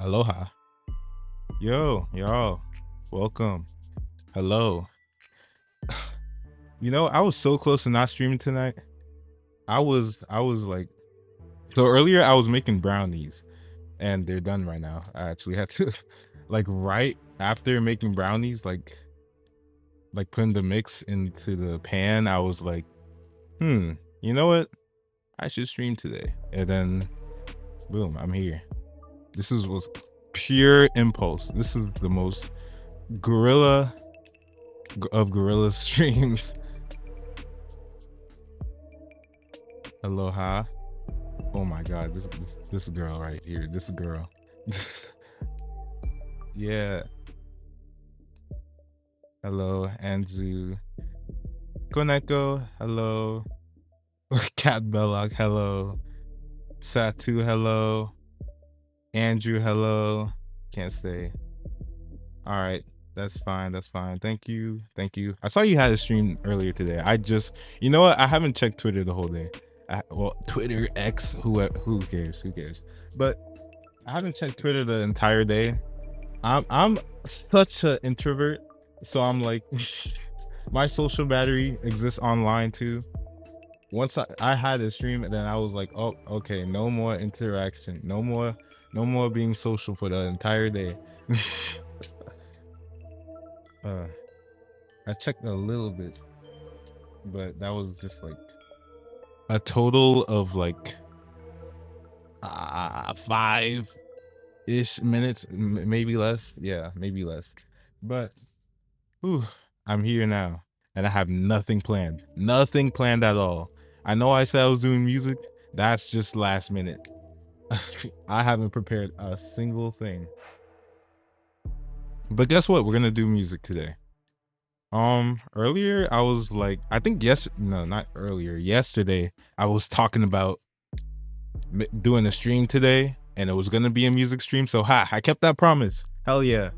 Aloha. Yo, y'all. Welcome. Hello. I was so close to not streaming tonight. I was like, so earlier I was making brownies and they're done right now. I actually had to like right after making brownies, like putting the mix into the pan, I was like, you know what? I should stream today. And then boom, I'm here. This was pure impulse. This is the most guerrilla of guerrilla streams. Aloha. Oh my god, this girl right here. This girl. Yeah. Hello, Anzu. Koneko, hello. Cat Belloc, hello. Satu, hello. Andrew, hello. Can't stay. All right, that's fine. Thank you. I saw you had a stream earlier today. You know what? I haven't checked Twitter the whole day. Twitter X, who cares? But I haven't checked Twitter the entire day. I'm such an introvert, so I'm like, my social battery exists online too. Once I had a stream, and then I was like, oh, okay, no more interaction, no more being social for the entire day. I checked a little bit, but that was just like a total of like 5-ish minutes, maybe less. Yeah, maybe less. But I'm here now, and I have nothing planned at all. I know I said I was doing music. That's just last minute. I haven't prepared a single thing. But guess what? We're gonna do music today. Earlier I was like, I think yesterday I was talking about doing a stream today, and it was gonna be a music stream. So I kept that promise. Hell yeah,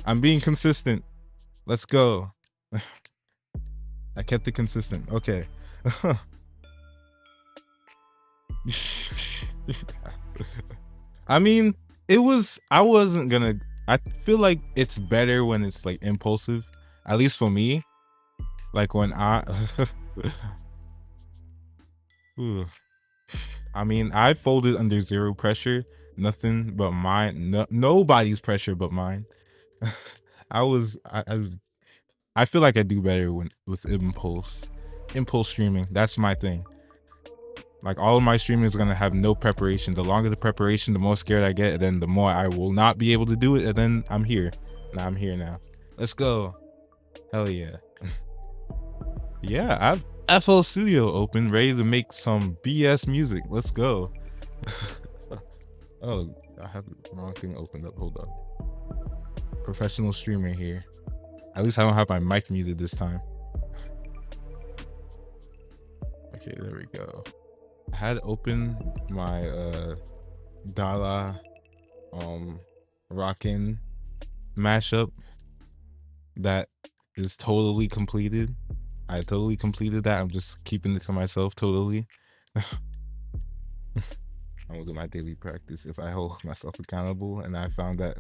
I'm being consistent. Let's go. I kept it consistent. Okay. I mean, I feel like it's better when it's like impulsive, at least for me. Like when I mean, I folded under zero pressure, nothing but mine, nobody's pressure but mine. I feel like I do better with impulse streaming. That's my thing. Like all of my streaming is gonna have no preparation. The longer the preparation, the more scared I get, and then the more I will not be able to do it. And then I'm here. Now I'm here now. Let's go. Hell yeah. Yeah, I've FL Studio open, ready to make some BS music. Let's go. Oh, I have the wrong thing opened up. Hold on. Professional streamer here. At least I don't have my mic muted this time. Okay, there we go. I had open my Dala Rockin' mashup that is totally completed. I totally completed that. I'm just keeping it to myself totally. I'm gonna do my daily practice if I hold myself accountable, and I found that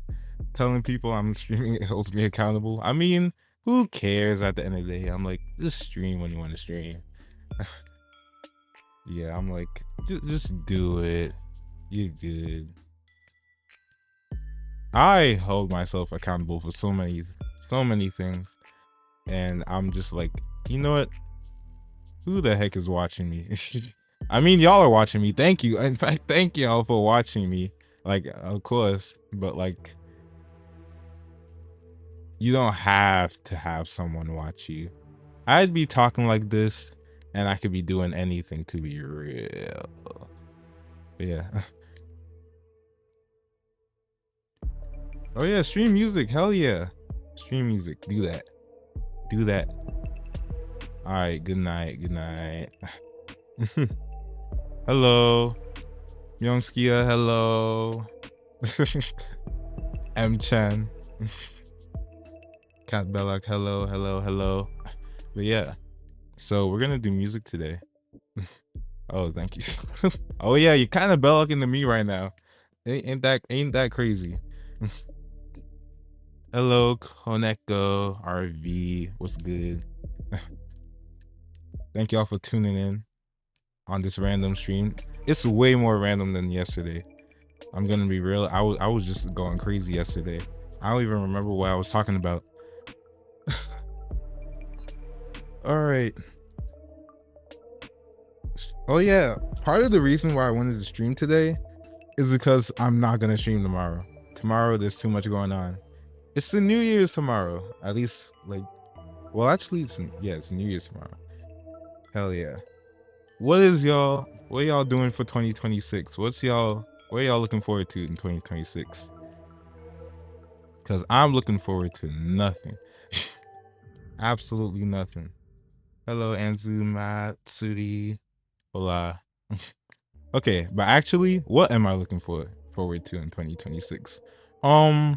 telling people I'm streaming it holds me accountable. I mean, who cares at the end of the day? I'm like, just stream when you want to stream. Yeah, I'm like, just do it. You're good. I hold myself accountable for so many things, and I'm just like, you know what? Who the heck is watching me? I mean, y'all are watching me. Thank you. In fact, thank y'all for watching me. Like, of course, but like, you don't have to have someone watch you. I'd be talking like this, and I could be doing anything to be real. But yeah. Oh yeah, stream music. Hell yeah. Stream music. Do that. Do that. All right. Good night. Good night. Hello. Youngskia. Hello. M Chan. Cat Belloc. Hello. Hello. Hello. But yeah. So we're gonna do music today. Oh, thank you. Oh yeah, you're kind of bellocking to me right now. Ain't that crazy? Hello, Koneko RV. What's good? Thank y'all for tuning in on this random stream. It's way more random than yesterday. I'm gonna be real. I was just going crazy yesterday. I don't even remember what I was talking about. All right. Oh yeah, part of the reason why I wanted to stream today is because I'm not gonna stream tomorrow. Tomorrow there's too much going on. It's the New Year's tomorrow. At least like, well actually it's New Year's tomorrow. Hell yeah. What are y'all doing for 2026? What are y'all looking forward to in 2026? Because I'm looking forward to nothing. Absolutely nothing. Hello, Anzu Matsuri. Hola. Okay, but actually, what am I looking forward to in 2026? I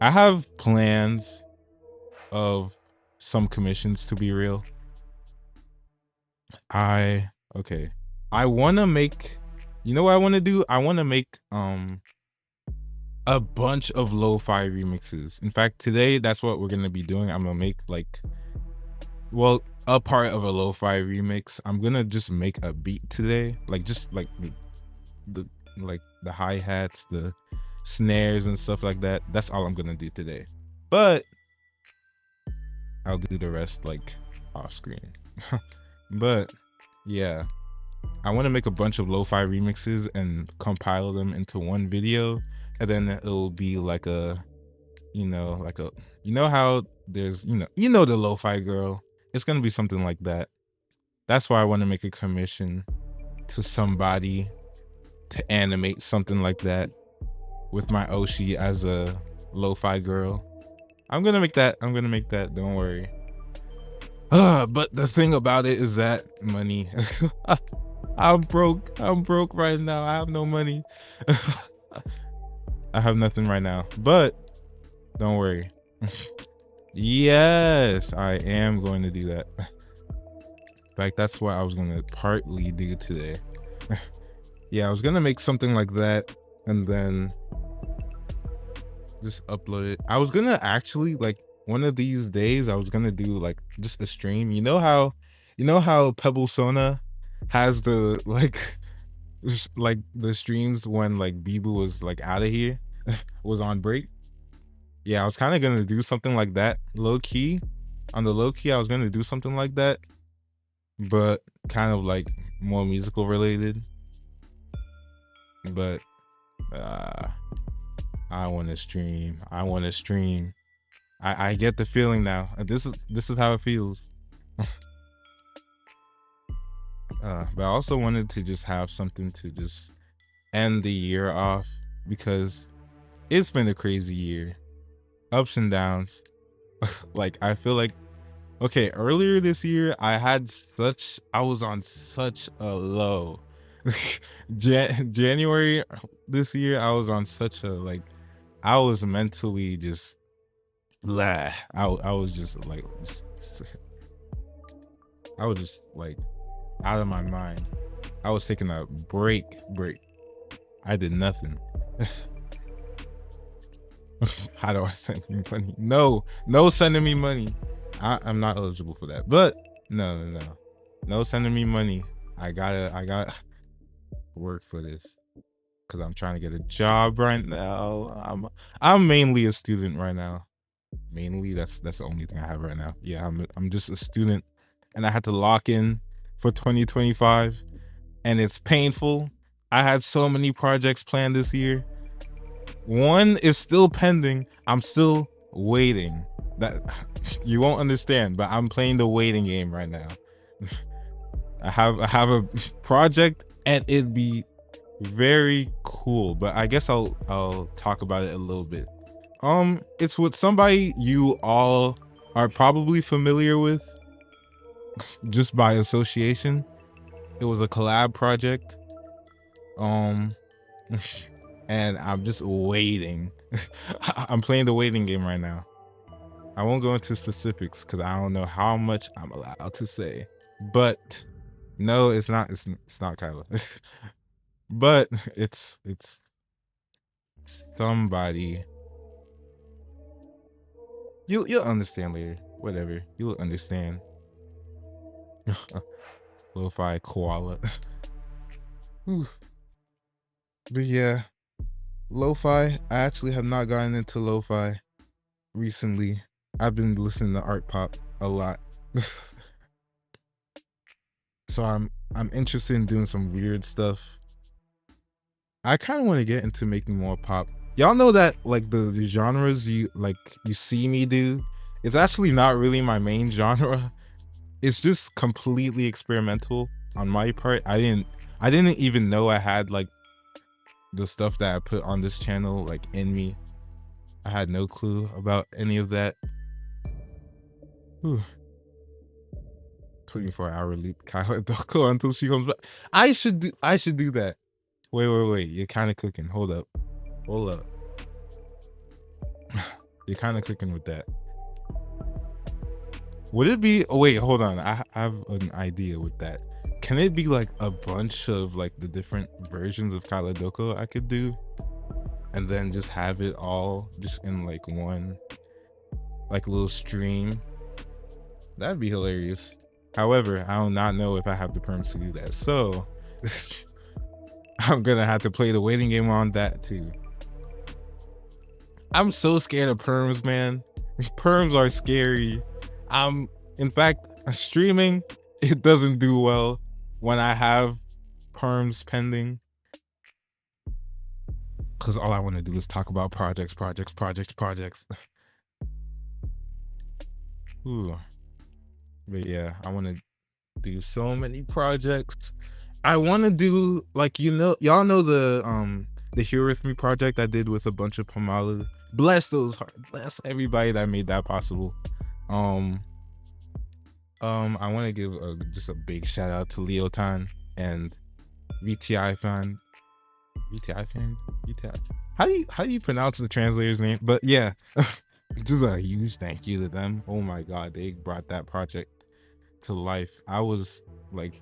have plans of some commissions, to be real. I want to make, you know what I want to do? I want to make a bunch of lo-fi remixes. In fact, today that's what we're going to be doing. I'm going to make like, well, a part of a lo-fi remix. I'm going to just make a beat today, like just like the hi-hats, the snares and stuff like that. That's all I'm going to do today. But I'll do the rest like off screen. But yeah, I want to make a bunch of lo-fi remixes and compile them into one video, and then it'll be like a, you know how there's, you know the lo-fi girl. It's gonna be something like that. That's why I want to make a commission to somebody to animate something like that with my Oshi as a lo-fi girl. I'm gonna make that. Don't worry. But the thing about it is that money. I'm broke right now. I have no money. I have nothing right now, but don't worry. Yes, I am going to do that. In fact, that's what I was going to partly do today. Yeah, I was going to make something like that and then just upload it. I was going to actually, like, one of these days I was going to do like just a stream. You know how Pebble Sona has the like the streams when like Bibu was like out of here, was on break. Yeah, I was kind of gonna do something like that, low key. On the low key, I was gonna do something like that, but kind of like more musical related, but I want to stream. I want to stream. I get the feeling now. This is how it feels. But I also wanted to just have something to just end the year off, because it's been a crazy year, ups and downs. Like, I feel like, okay, earlier this year I was on such a low. January this year I was on such a, like, I was mentally just blah. I was just like I was just like out of my mind. I was taking a break. I did nothing. How do I send you money? No sending me money. I'm not eligible for that. But no sending me money. I gotta work for this, because I'm trying to get a job right now. I'm mainly a student right now. Mainly, that's the only thing I have right now. Yeah, I'm just a student, and I had to lock in for 2025, and it's painful. I had so many projects planned this year. One is still pending. I'm still waiting. That you won't understand, but I'm playing the waiting game right now. I have a project, and it'd be very cool, but I guess I'll talk about it a little bit. It's with somebody you all are probably familiar with just by association. It was a collab project. And I'm just waiting. I'm playing the waiting game right now. I won't go into specifics because I don't know how much I'm allowed to say. But no, it's not Kyla. But it's somebody. You'll understand later. Whatever. You'll understand. Lo-fi koala. But yeah, lo-fi. I actually have not gotten into lo-fi recently. I've been listening to art pop a lot. So I'm interested in doing some weird stuff. I kind of want to get into making more pop. Y'all know that, like, the genres you see me do, it's actually not really my main genre. It's just completely experimental on my part. I didn't even know I had, like, the stuff that I put on this channel, like, in me. I had no clue about any of that. 24-hour leap, Kyla Doko until she comes back. I should do that. Wait. You're kind of cooking. Hold up. You're kind of cooking with that. Would it be? Oh wait, hold on. I have an idea with that. Can it be like a bunch of like the different versions of Kyla Doko I could do, and then just have it all just in like one, like, little stream? That'd be hilarious. However, I do not know if I have the perms to do that, so I'm gonna have to play the waiting game on that too. I'm so scared of perms, man. Perms are scary. In fact, streaming, it doesn't do well when I have perms pending, because all I want to do is talk about projects. Ooh. But yeah, I want to do so many projects. I want to do, like, y'all know the Here With Me project I did with a bunch of Pamalu. Bless those hearts. Bless everybody that made that possible. I want to give just a big shout out to Leotan and VTI fan. How do you pronounce the translator's name? But yeah, just a huge thank you to them. Oh my god, they brought that project to life. I was like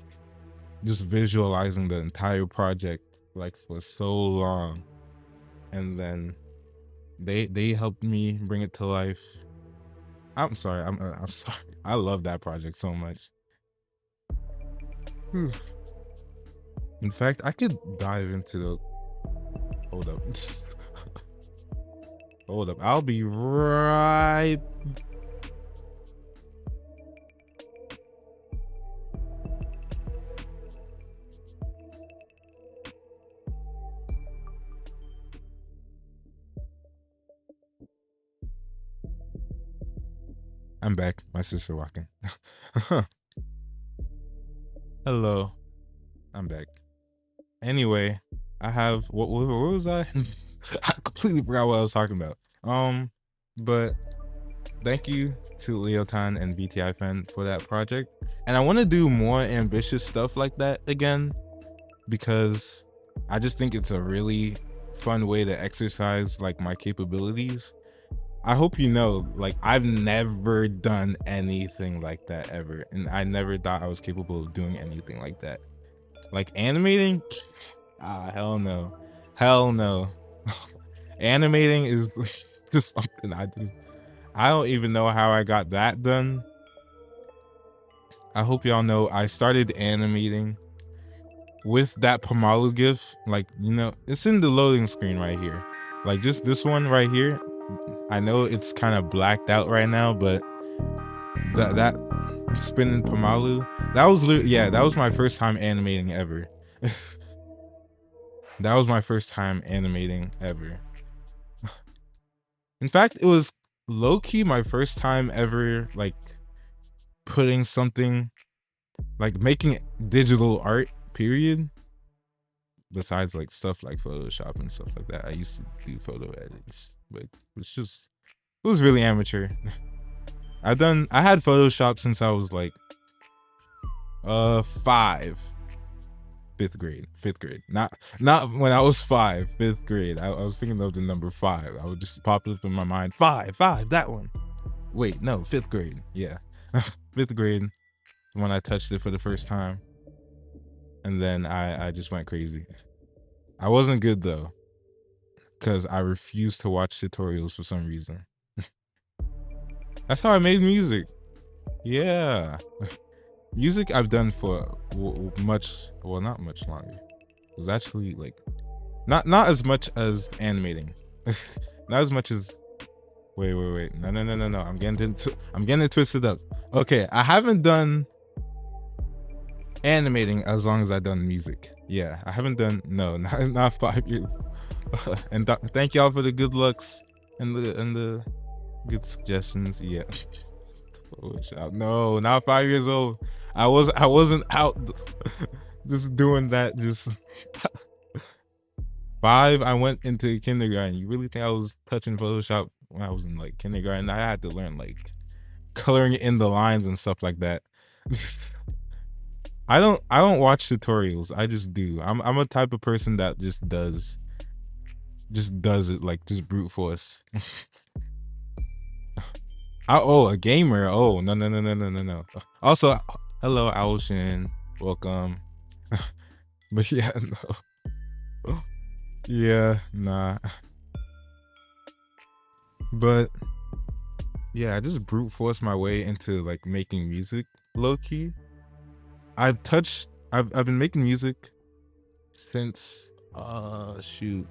just visualizing the entire project like for so long, and then they helped me bring it to life. I'm sorry. I'm sorry. I love that project so much. In fact, I could dive into the. Hold up. Hold up. I'll be right. I'm back. My sister walking. Hello. I'm back. Anyway, I have what was I? I completely forgot what I was talking about. But thank you to Leotan and VTI Fan for that project. And I want to do more ambitious stuff like that again, because I just think it's a really fun way to exercise like my capabilities. I hope you know, like, I've never done anything like that ever, and I never thought I was capable of doing anything like that. Like animating, hell no, hell no. Animating is just something I don't even know how I got that done. I hope y'all know I started animating with that Pamalu gif. Like, you know, it's in the loading screen right here. Like, just this one right here. I know it's kind of blacked out right now, but that spinning Pamalu, that was that was my first time animating ever. That was my first time animating ever. In fact, it was low-key my first time ever like putting something, like making digital art, period. Besides like stuff like Photoshop and stuff like that. I used to do photo edits, but it was really amateur. I had Photoshop since I was like 5th grade. Not when I was 5th grade. I was thinking of the number 5. I would just pop up in my mind, 5, that one. Wait, no, 5th grade. Yeah. 5th grade when I touched it for the first time. And then I just went crazy. I wasn't good though, because I refused to watch tutorials for some reason. That's how I made music. Yeah. Music I've done for not much longer. It was actually like not as much as animating. Not as much as wait. No. I'm getting it twisted up. Okay, I haven't done animating as long as I've done music. Yeah, I haven't done not 5 years. And thank y'all for the good looks and the good suggestions. Yeah. No, not 5 years old. I wasn't out just doing that. Just 5. I went into kindergarten. You really think I was touching Photoshop when I was in like kindergarten? I had to learn like coloring in the lines and stuff like that. I don't watch tutorials. I just do. I'm a type of person that just does it, like just brute force. A gamer. Oh, no. Also, hello, Owlshin. Welcome. But yeah, no. Yeah, nah. But yeah, I just brute force my way into like making music low key. I've been making music since shoot.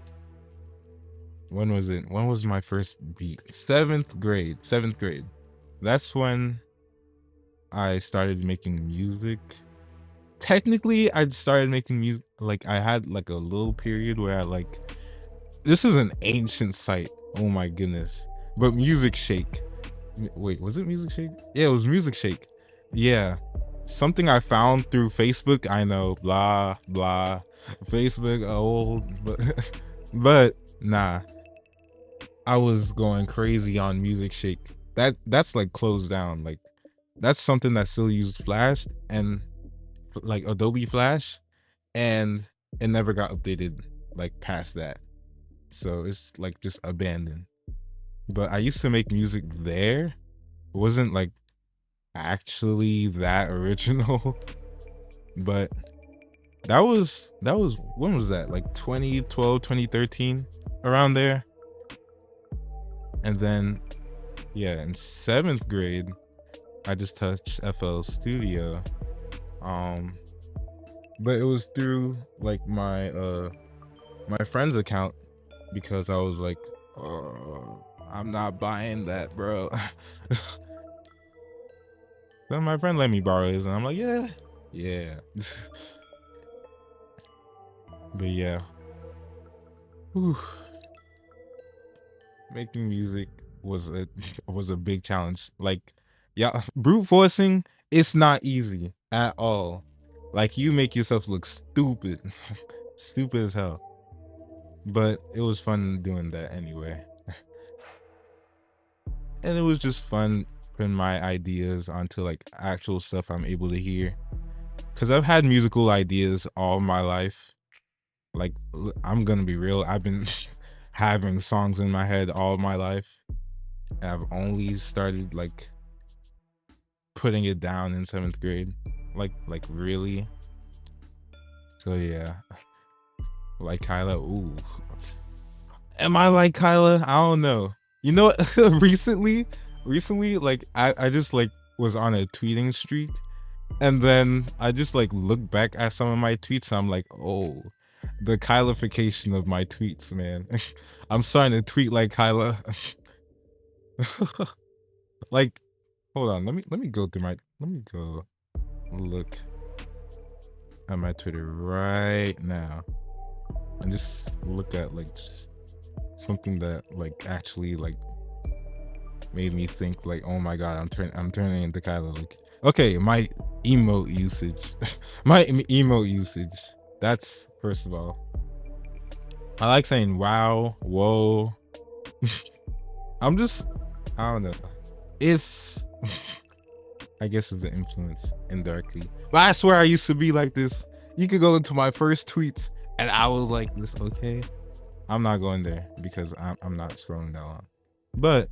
When was it? When was my first beat? 7th grade. That's when I started making music. Technically, I started making music, like I had like a little period where I like, this is an ancient site. Oh my goodness. But Music Shake. Wait, was it Music Shake? Yeah, it was Music Shake. Yeah. Something I found through Facebook. I know, blah, blah. Facebook old, but nah. I was going crazy on Music Shake. That's like closed down. Like that's something that still uses Flash and like Adobe Flash, and it never got updated like past that. So it's like just abandoned. But I used to make music there. It wasn't like actually that original. But that was when was that? Like 2012, 2013, around there. And then yeah, in 7th grade, I just touched FL Studio. But it was through like my friend's account, because I was like, I'm not buying that, bro. Then my friend let me borrow his, and I'm like, yeah. But yeah. Whew. Making music was a big challenge. Like Yeah, brute forcing, it's not easy at all. Like, you make yourself look stupid. Stupid as hell. But it was fun doing that anyway. And it was just fun putting my ideas onto like actual stuff I'm able to hear. Cause I've had musical ideas all my life. Like, I'm gonna be real, I've been having songs in my head all my life. And I've only started like putting it down in 7th grade. Like really. So yeah. Like Kyla, ooh. Am I like Kyla? I don't know. You know what? recently, like I just like was on a tweeting streak, and then I just like look back at some of my tweets and I'm like, oh, the Kylification of my tweets, man. I'm starting to tweet like Kyla. Like, hold on, let me go look at my Twitter right now and just look at like just something that like actually like made me think like, oh my god, I'm turning into Kyla. Like, okay, my emote usage. My emote usage. That's, first of all, I like saying wow, whoa. I don't know. It's I guess it's an influence indirectly. But I swear I used to be like this. You could go into my first tweets and I was like this, okay? I'm not going there because I'm not scrolling that long. But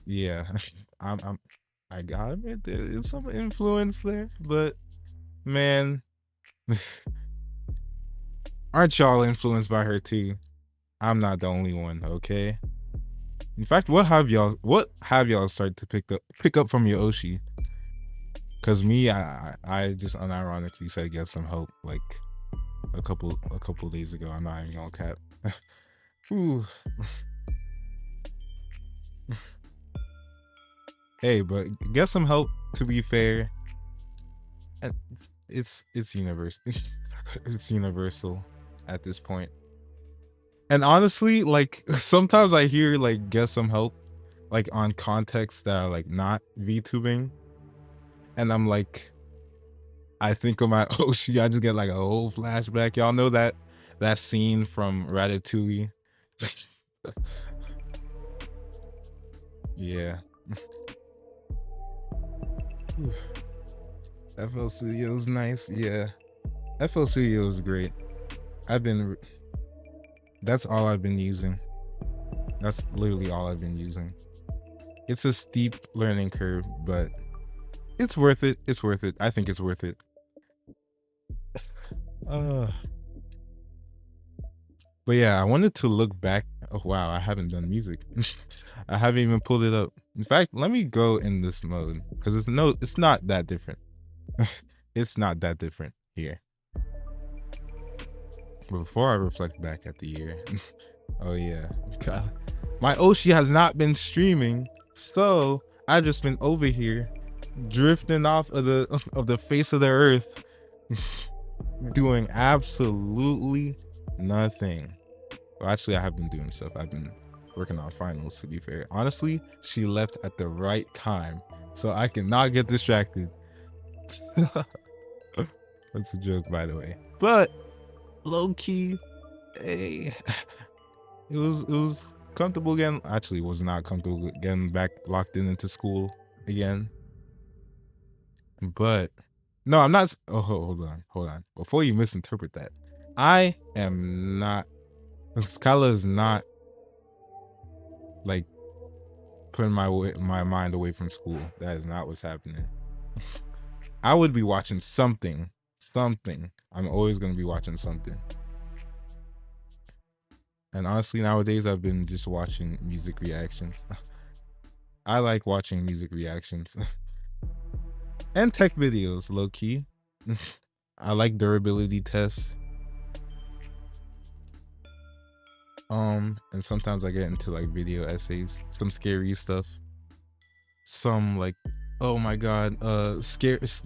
yeah, I gotta admit there is some influence there, but man, aren't y'all influenced by her too? I'm not the only one, okay? In fact, what have y'all started to pick up from your Oshi? Cause me, I just unironically said get some help like a couple days ago. I'm not even gonna cap. Ooh. Hey, but get some help, to be fair. It's universal. It's universal at this point. And honestly, like sometimes I hear like get some help like on contexts that are like not VTubing, and I'm like, I think of my Oshi, I just get like a whole flashback. Y'all know that scene from Ratatouille? Yeah. FL Studio's nice. Yeah. FL Studio is great. That's all I've been using. That's literally all I've been using. It's a steep learning curve, but it's worth it. It's worth it. I think it's worth it. But yeah, I wanted to look back. Oh wow, I haven't done music. I haven't even pulled it up. In fact, let me go in this mode because it's not that different. It's not that different here. But before I reflect back at the year, oh yeah, God. My Oshi has not been streaming, so I've just been over here drifting off of the face of the earth, doing absolutely nothing. Well, actually, I have been doing stuff. I've been working on finals, to be fair. Honestly, she left at the right time, so I cannot get distracted. That's a joke, by the way. But low key, hey, it was comfortable again. Actually, it was not comfortable getting back locked into school again. But no, I'm not. Oh, hold on. Before you misinterpret that, I am not. Skyla is not like putting my mind away from school. That is not what's happening. I would be watching something. I'm always gonna be watching something. And honestly, nowadays I've been just watching music reactions. I like watching music reactions. And tech videos, low key. I like durability tests. And sometimes I get into like video essays, some scary stuff. Some like, oh my god,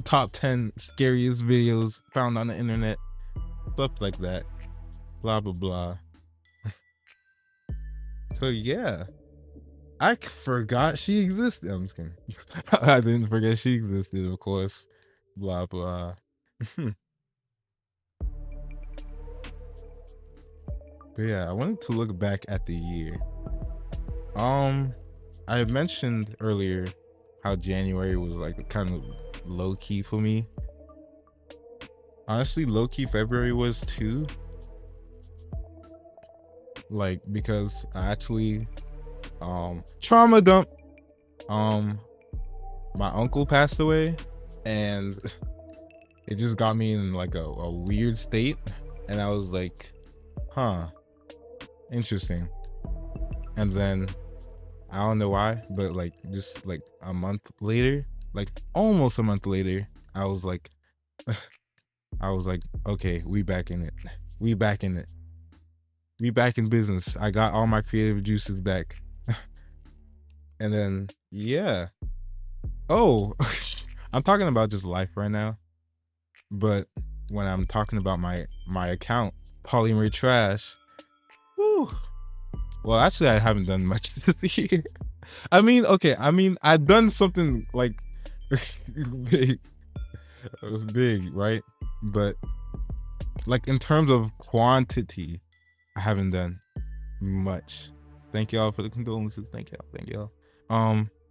top 10 scariest videos found on the internet. Stuff like that. Blah blah blah. So yeah. I forgot she existed. I'm just kidding. I didn't forget she existed, of course. Blah blah. But yeah, I wanted to look back at the year. I mentioned earlier how January was like kind of low key for me. Honestly, low key February was too. Like because I actually trauma dump. My uncle passed away and it just got me in like a weird state. And I was like, huh, interesting. And then I don't know why, but like just like a month later, like almost a month later, I was like, okay, we back in it. We back in it. We back in business. I got all my creative juices back. And then yeah. Oh, I'm talking about just life right now. But when I'm talking about my account, Polymer Trash, whew. Well, actually, I haven't done much this year. I mean, okay. I mean, I've done something like big, big, right? But like in terms of quantity, I haven't done much. Thank y'all for the condolences. Thank y'all.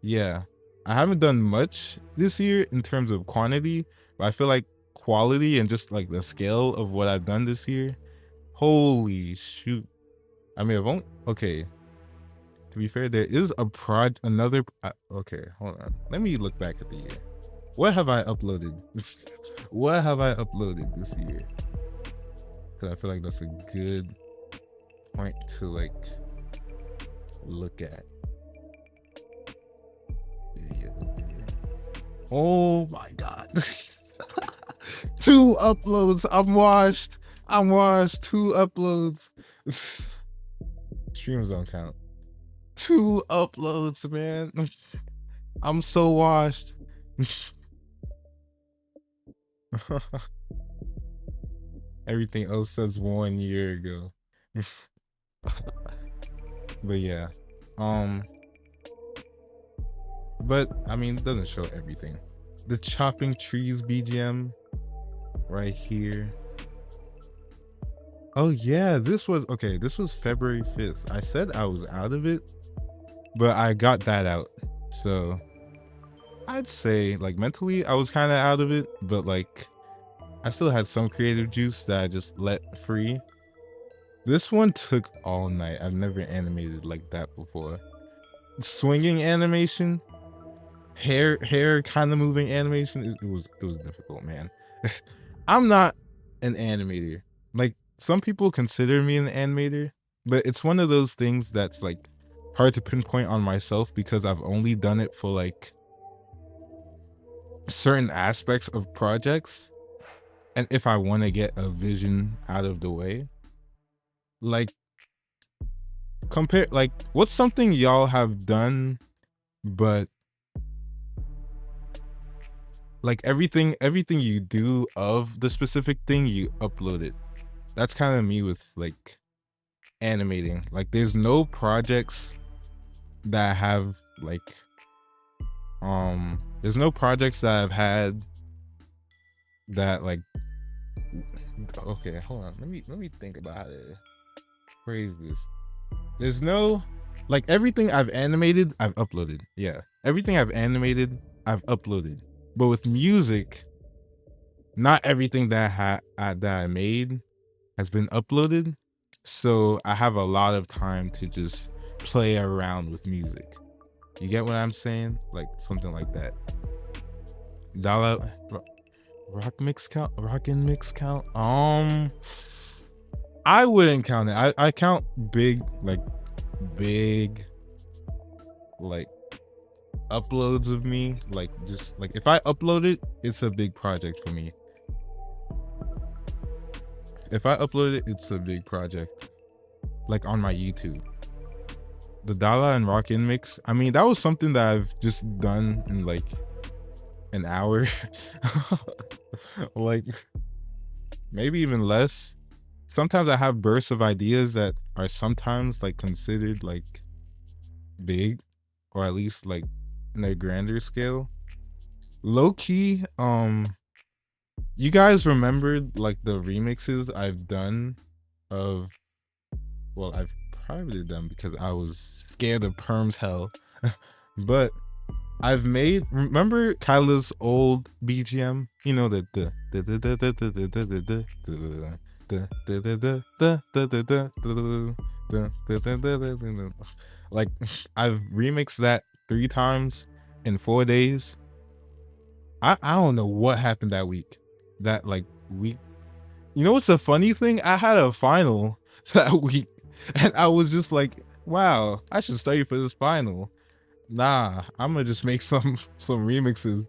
Yeah, I haven't done much this year in terms of quantity, but I feel like quality and just like the scale of what I've done this year. Holy shoot! I mean, I've only okay. To be fair, there is another. Okay, hold on. Let me look back at the year. What have I uploaded? What have I uploaded this year? Because I feel like that's a good point to like look at. Video. Oh my god. 2 uploads. I'm washed. 2 uploads. Streams don't count. 2 uploads, man. I'm so washed. Everything else says 1 year ago. But yeah. But I mean, it doesn't show everything. The chopping trees BGM right here. Oh yeah, this was February 5th. I said I was out of it, but I got that out. So I'd say like mentally I was kind of out of it, but like I still had some creative juice that I just let free. This one took all night. I've never animated like that before. Swinging animation, hair kind of moving animation. It was difficult, man. I'm not an animator. Like some people consider me an animator, but it's one of those things that's like hard to pinpoint on myself because I've only done it for like certain aspects of projects. And if I want to get a vision out of the way, like compare, like what's something y'all have done, but like everything you do of the specific thing, you upload it. That's kind of me with like animating. Like there's no projects that have like there's no projects that I've had that like okay, hold on. Let me think about how to phrase this. There's no like everything I've animated, I've uploaded. Yeah. Everything I've animated, I've uploaded. But with music, not everything that I made has been uploaded. So I have a lot of time to just play around with music. You get what I'm saying? Like something like that. Dollar rock mix count? Rockin' mix count? I wouldn't count it. I count big uploads of me. Like just like if I upload it, it's a big project for me. If I upload it, it's a big project. Like on my YouTube. The Dala and Rockin' mix. I mean, that was something that I've just done in like an hour. Like maybe even less. Sometimes I have bursts of ideas that are sometimes like considered like big. or at least like in a grander scale. Low key, you guys remembered like the remixes I've done of, well, I've privated them because I was scared of Perm's hell. But I've made, remember Kyla's old BGM? You know the like I've remixed that 3 times in 4 days. I don't know what happened that week. That like week. You know what's the funny thing? I had a final that week and I was just like, wow, I should study for this final. Nah, I'm gonna just make some remixes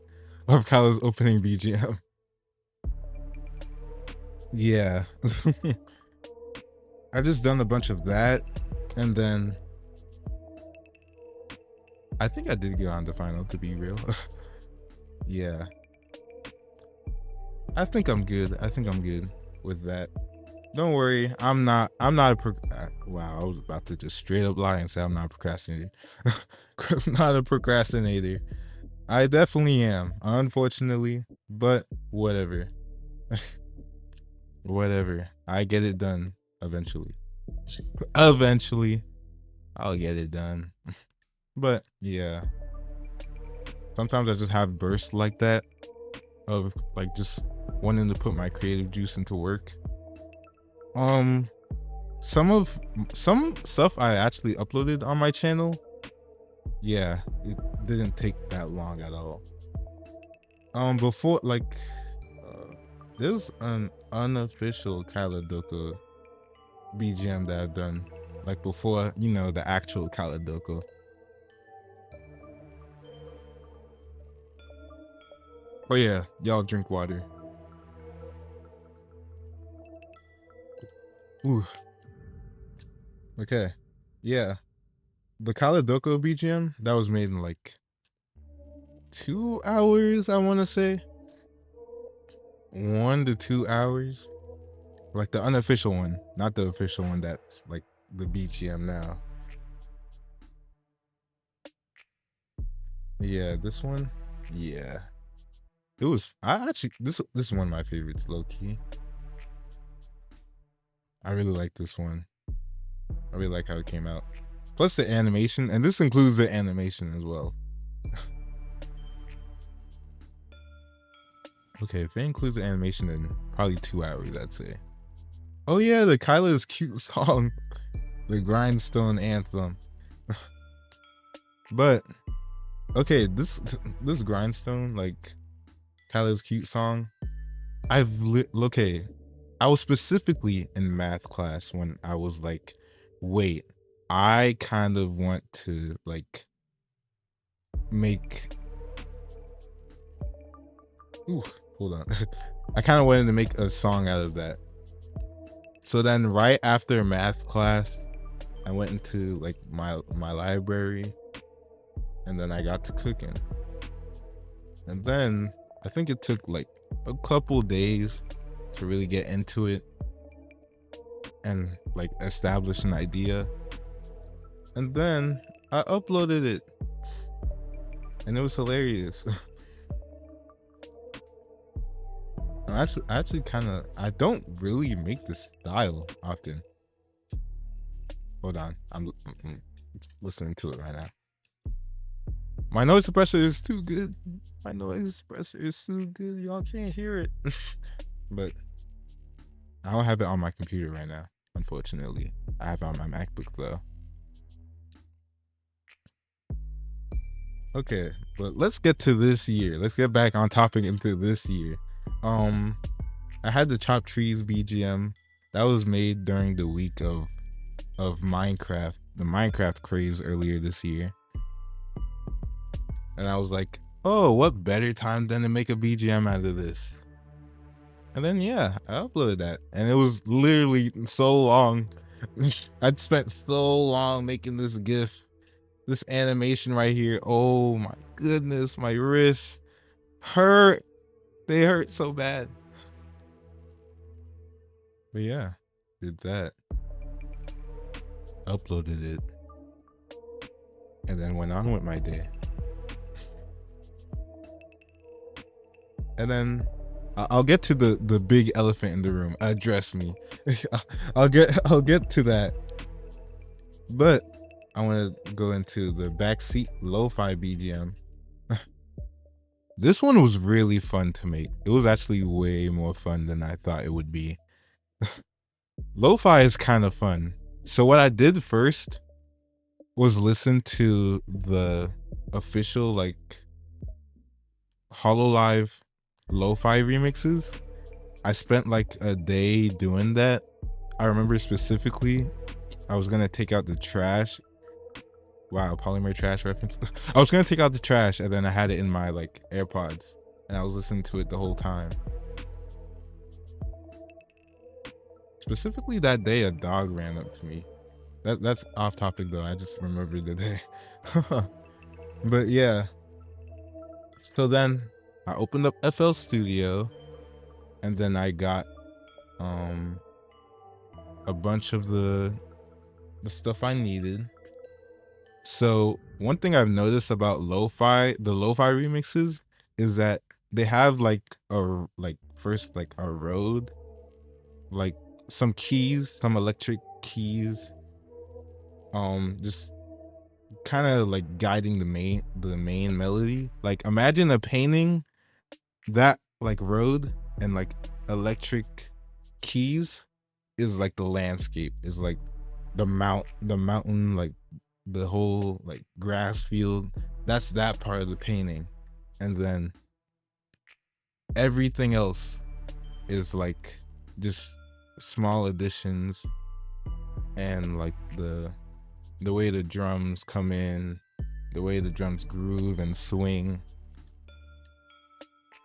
of Kyla's opening BGM. Yeah. I just done a bunch of that, and then I think I did get on the final, to be real. Yeah. I think I'm good. I think I'm good with that. Don't worry, I'm not wow, I was about to just straight up lie and say I'm not a procrastinator. I'm not a procrastinator. I definitely am, unfortunately, but whatever. Whatever. I get it done eventually. Eventually, I'll get it done. But yeah, sometimes I just have bursts like that of like just wanting to put my creative juice into work. Some stuff I actually uploaded on my channel. Yeah, it didn't take that long at all. Before like there's an unofficial Kaladoko BGM that I've done, like before, you know, the actual Kaladoko. Oh yeah, y'all drink water. Ooh. Okay. Yeah. The Kaladoko BGM, that was made in like 2 hours, I want to say. 1 to 2 hours. Like the unofficial one, not the official one that's like the BGM now. Yeah, this one. Yeah. It was, I actually, this is one of my favorites, low key. I really like this one. I really like how it came out. Plus the animation, and this includes the animation as well. Okay, if it includes the animation, then probably 2 hours, I'd say. Oh yeah, the Kyla's cute song, the Grindstone Anthem. But okay, this Grindstone, like Kyla's cute song, okay, I was specifically in math class when I was like, wait, I kind of want to like make, ooh, hold on. I kind of wanted to make a song out of that. So then right after math class, I went into like my library, and then I got to cooking. And then I think it took like a couple days to really get into it and like establish an idea. And then I uploaded it, and it was hilarious. I actually kind of, I don't really make this style often. Hold on, I'm listening to it right now. My noise suppressor is too good. My noise suppressor is too good. Y'all can't hear it. But I don't have it on my computer right now, unfortunately. I have it on my MacBook though. Okay, but let's get to this year. Let's get back on topic into this year. I had the Chop Trees BGM that was made during the week of Minecraft, the Minecraft craze earlier this year. And I was like, oh, what better time than to make a BGM out of this? And then yeah, I uploaded that, and it was literally so long. I'd spent so long making this GIF, this animation right here. Oh my goodness, my wrists hurt. They hurt so bad. But yeah, did that. Uploaded it. and then went on with my day. And then I'll get to the big elephant in the room. Address me. I'll get to that. But I want to go into the backseat lo-fi BGM. This one was really fun to make. It was actually way more fun than I thought it would be. Lo-fi is kind of fun. So what I did first was listen to the official like Hololive lo-fi remixes. I spent like a day doing that. I remember specifically I was gonna take out the trash. Wow, polymer trash reference. I was gonna take out the trash, and then I had it in my like AirPods, and I was listening to it the whole time. Specifically that day, a dog ran up to me. That's off topic though. I just remembered the day. But yeah. So then I opened up FL Studio, and then I got a bunch of the stuff I needed. So one thing I've noticed about the lo-fi remixes is that they have like first like a road, like some keys, some electric keys, just kind of like guiding the main melody. Like imagine a painting that like road and like electric keys is like the landscape, is like the mountain, like the whole like grass field. That's that part of the painting, and then everything else is like just small additions, and like the way the drums come in, the way the drums groove and swing.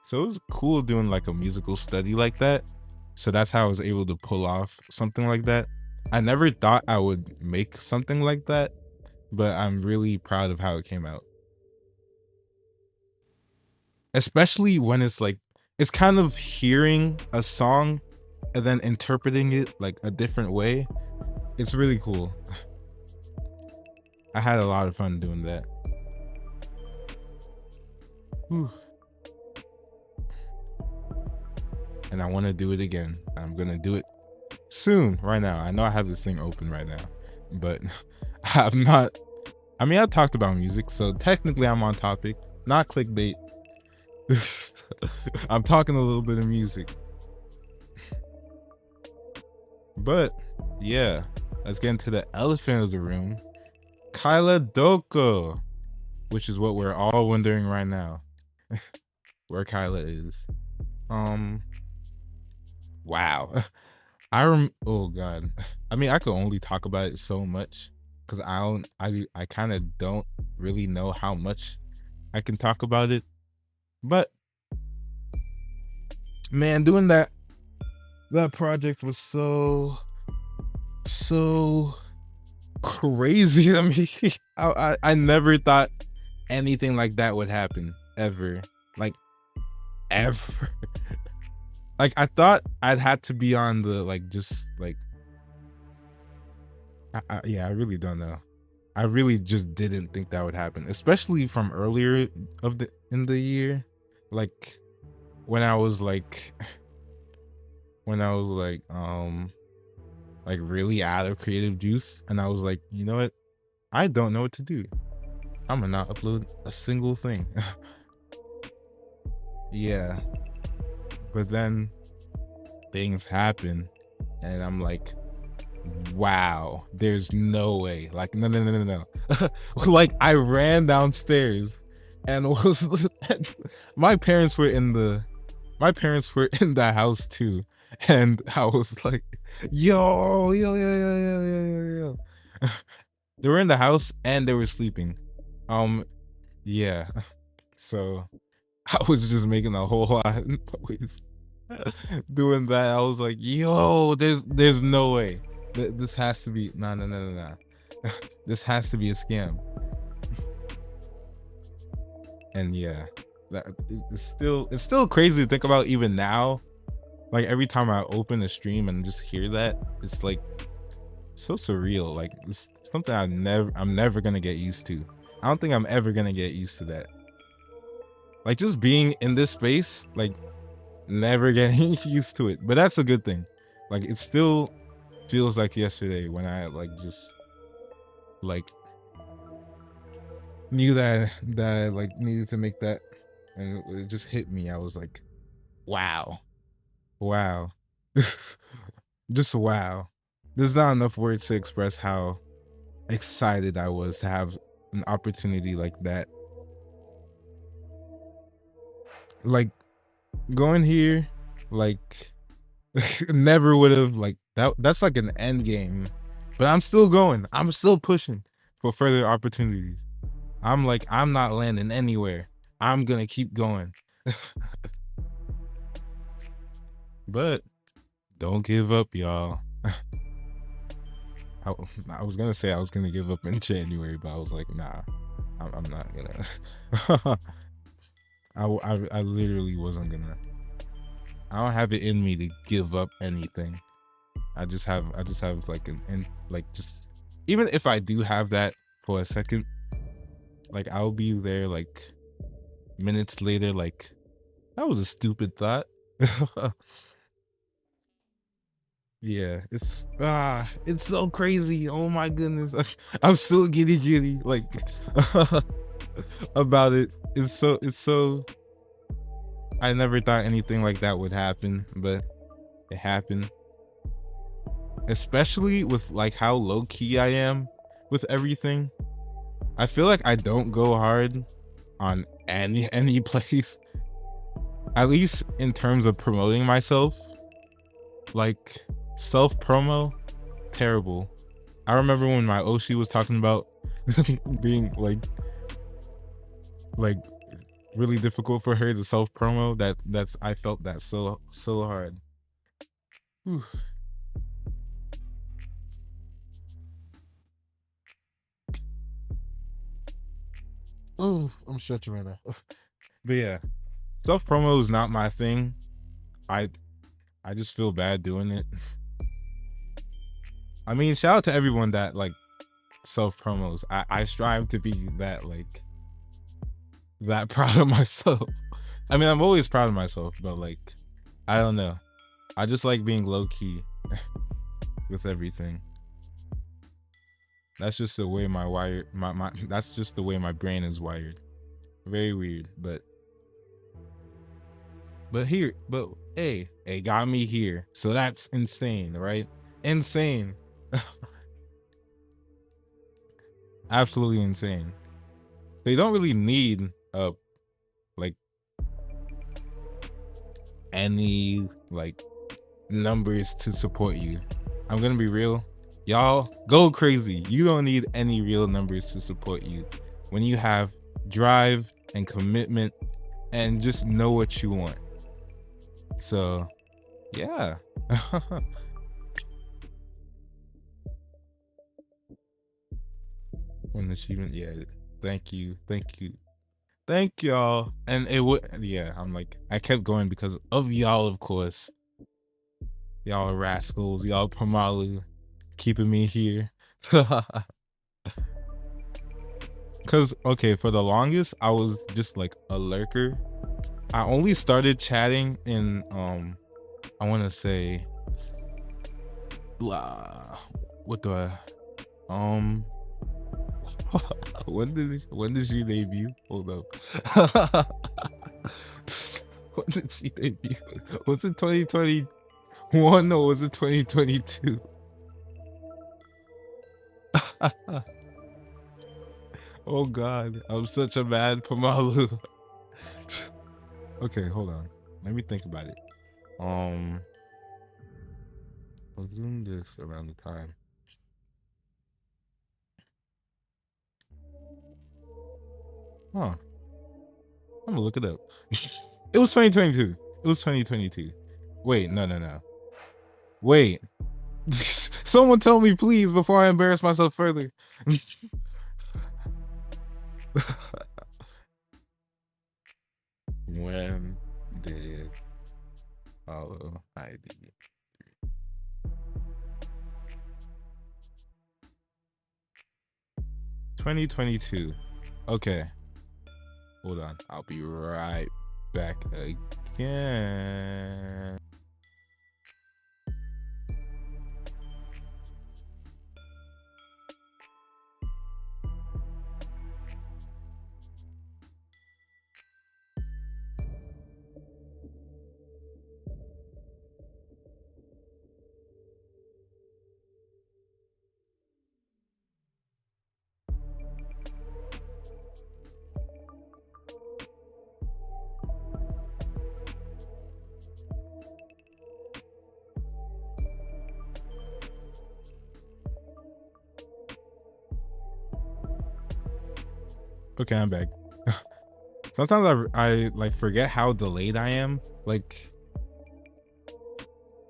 So it was cool doing like a musical study like that. So that's how I was able to pull off something like that. I never thought I would make something like that, but I'm really proud of how it came out. Especially when it's like, it's kind of hearing a song and then interpreting it like a different way. It's really cool. I had a lot of fun doing that. Whew. And I want to do it again. I'm gonna do it soon, right now. I know I have this thing open right now, but I've not. I mean, I've talked about music, so technically I'm on topic. Not clickbait. I'm talking a little bit of music. But yeah, let's get into the elephant of the room. Kyla Doko, which is what we're all wondering right now. Where Kyla is. Wow. Oh god. I mean, I could only talk about it so much because I kind of don't really know how much I can talk about it. But man, doing that project was so crazy to me. I never thought anything like that would happen ever. Like ever. Like I thought I'd had to be on the like just like yeah, I really don't know. I really just didn't think that would happen, especially from earlier in the year, like when I was like really out of creative juice, and I was like, you know what? I don't know what to do. I'm gonna not upload a single thing. Yeah. But then things happen, and I'm like, wow, there's no way. Like, no. Like, I ran downstairs and was my parents were in the house too, and I was like, yo. They were in the house and they were sleeping. Yeah. So I was just making a whole lot of noise doing that. I was like, yo, there's no way. This has to be no. This has to be a scam. And yeah, it's still crazy to think about even now. Like every time I open a stream and just hear that, it's like so surreal. Like it's something I'm never gonna get used to. I don't think I'm ever gonna get used to that. Like just being in this space, like never getting used to it. But that's a good thing. Like it still feels like yesterday when I like just like knew that I like needed to make that, and it just hit me. I was like, wow. Just wow. There's not enough words to express how excited I was to have an opportunity like that. Like going here, like never would have like that's like an end game. But I'm still going. I'm still pushing for further opportunities. I'm like, I'm not landing anywhere. I'm gonna keep going. But don't give up, y'all. I was gonna say I was gonna give up in January, but I was like, nah, I'm not gonna. I literally wasn't gonna. I don't have it in me to give up anything. I just have like just even if I do have that for a second, like I'll be there like minutes later, like that was a stupid thought. Yeah, it's so crazy. Oh my goodness. I'm still giddy like about it. It's so I never thought anything like that would happen, but it happened. Especially with like how low key I am with everything. I feel like I don't go hard on any place. At least in terms of promoting myself. Like self promo, terrible. I remember when my Oshi was talking about being like really difficult for her to self promo. That's I felt that so hard. Whew. Oh, I'm stretching right now. But yeah, self promo is not my thing. I just feel bad doing it. I mean, shout out to everyone that like self promos. I strive to be that like that proud of myself. I mean, I'm always proud of myself, but like I don't know. I just like being low key with everything. That's just the way my that's just the way my brain is wired. Very weird, but hey, it got me here. So that's insane, right? Insane. Absolutely insane. They don't really need like any like numbers to support you. I'm gonna be real. Y'all go crazy. You don't need any real numbers to support you when you have drive and commitment and just know what you want. So yeah. An achievement, yeah. Thank you y'all. And it would, yeah, I'm like, I kept going because of y'all, of course. Y'all rascals, y'all Pamalu, keeping me here. Cause okay, for the longest I was just like a lurker. I only started chatting in I want to say blah, what do I when did she debut? Hold up. When did she debut? Was it 2021 or was it 2022? Oh god, I'm such a mad Pamalu. Okay, hold on. Let me think about it. I was doing this around the time. Huh. I'm gonna look it up. It was 2022. It was 2022. Wait, no. Wait. Someone tell me, please, before I embarrass myself further. When did follow ID? 2022. Okay. Hold on. I'll be right back again. Okay, I'm back. Sometimes I like forget how delayed I am. Like,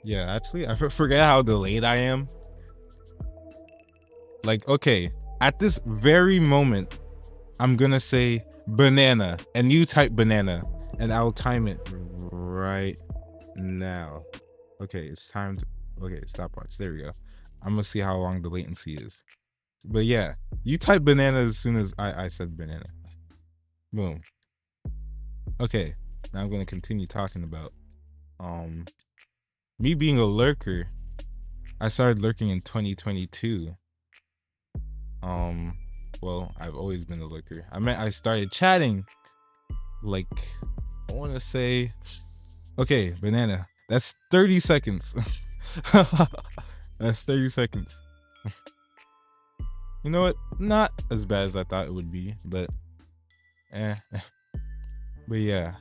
yeah, actually, I forget how delayed I am. Like, okay, at this very moment, I'm gonna say banana, and you type banana, and I'll time it right now. Okay, it's time to. Okay, stopwatch. There we go. I'm gonna see how long the latency is. But yeah, you type banana as soon as I said banana. Boom. Okay, now I'm gonna continue talking about me being a lurker. I started lurking in 2022. Well, I've always been a lurker. I started chatting like, I want to say, okay, banana. That's 30 seconds. That's 30 seconds. You know what? Not as bad as I thought it would be, but but yeah.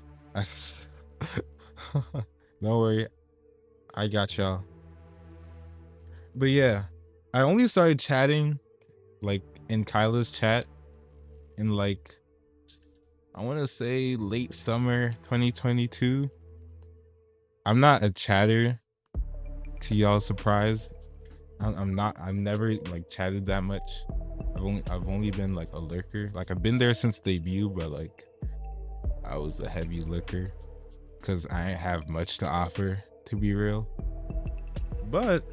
Don't worry, I got y'all. But yeah, I only started chatting like in Kyla's chat in like, I want to say late summer 2022. I'm not a chatter, to y'all's surprise. I've never like chatted that much. I've only been like a lurker. Like, I've been there since debut, but like I was a heavy lurker because I didn't have much to offer, to be real. But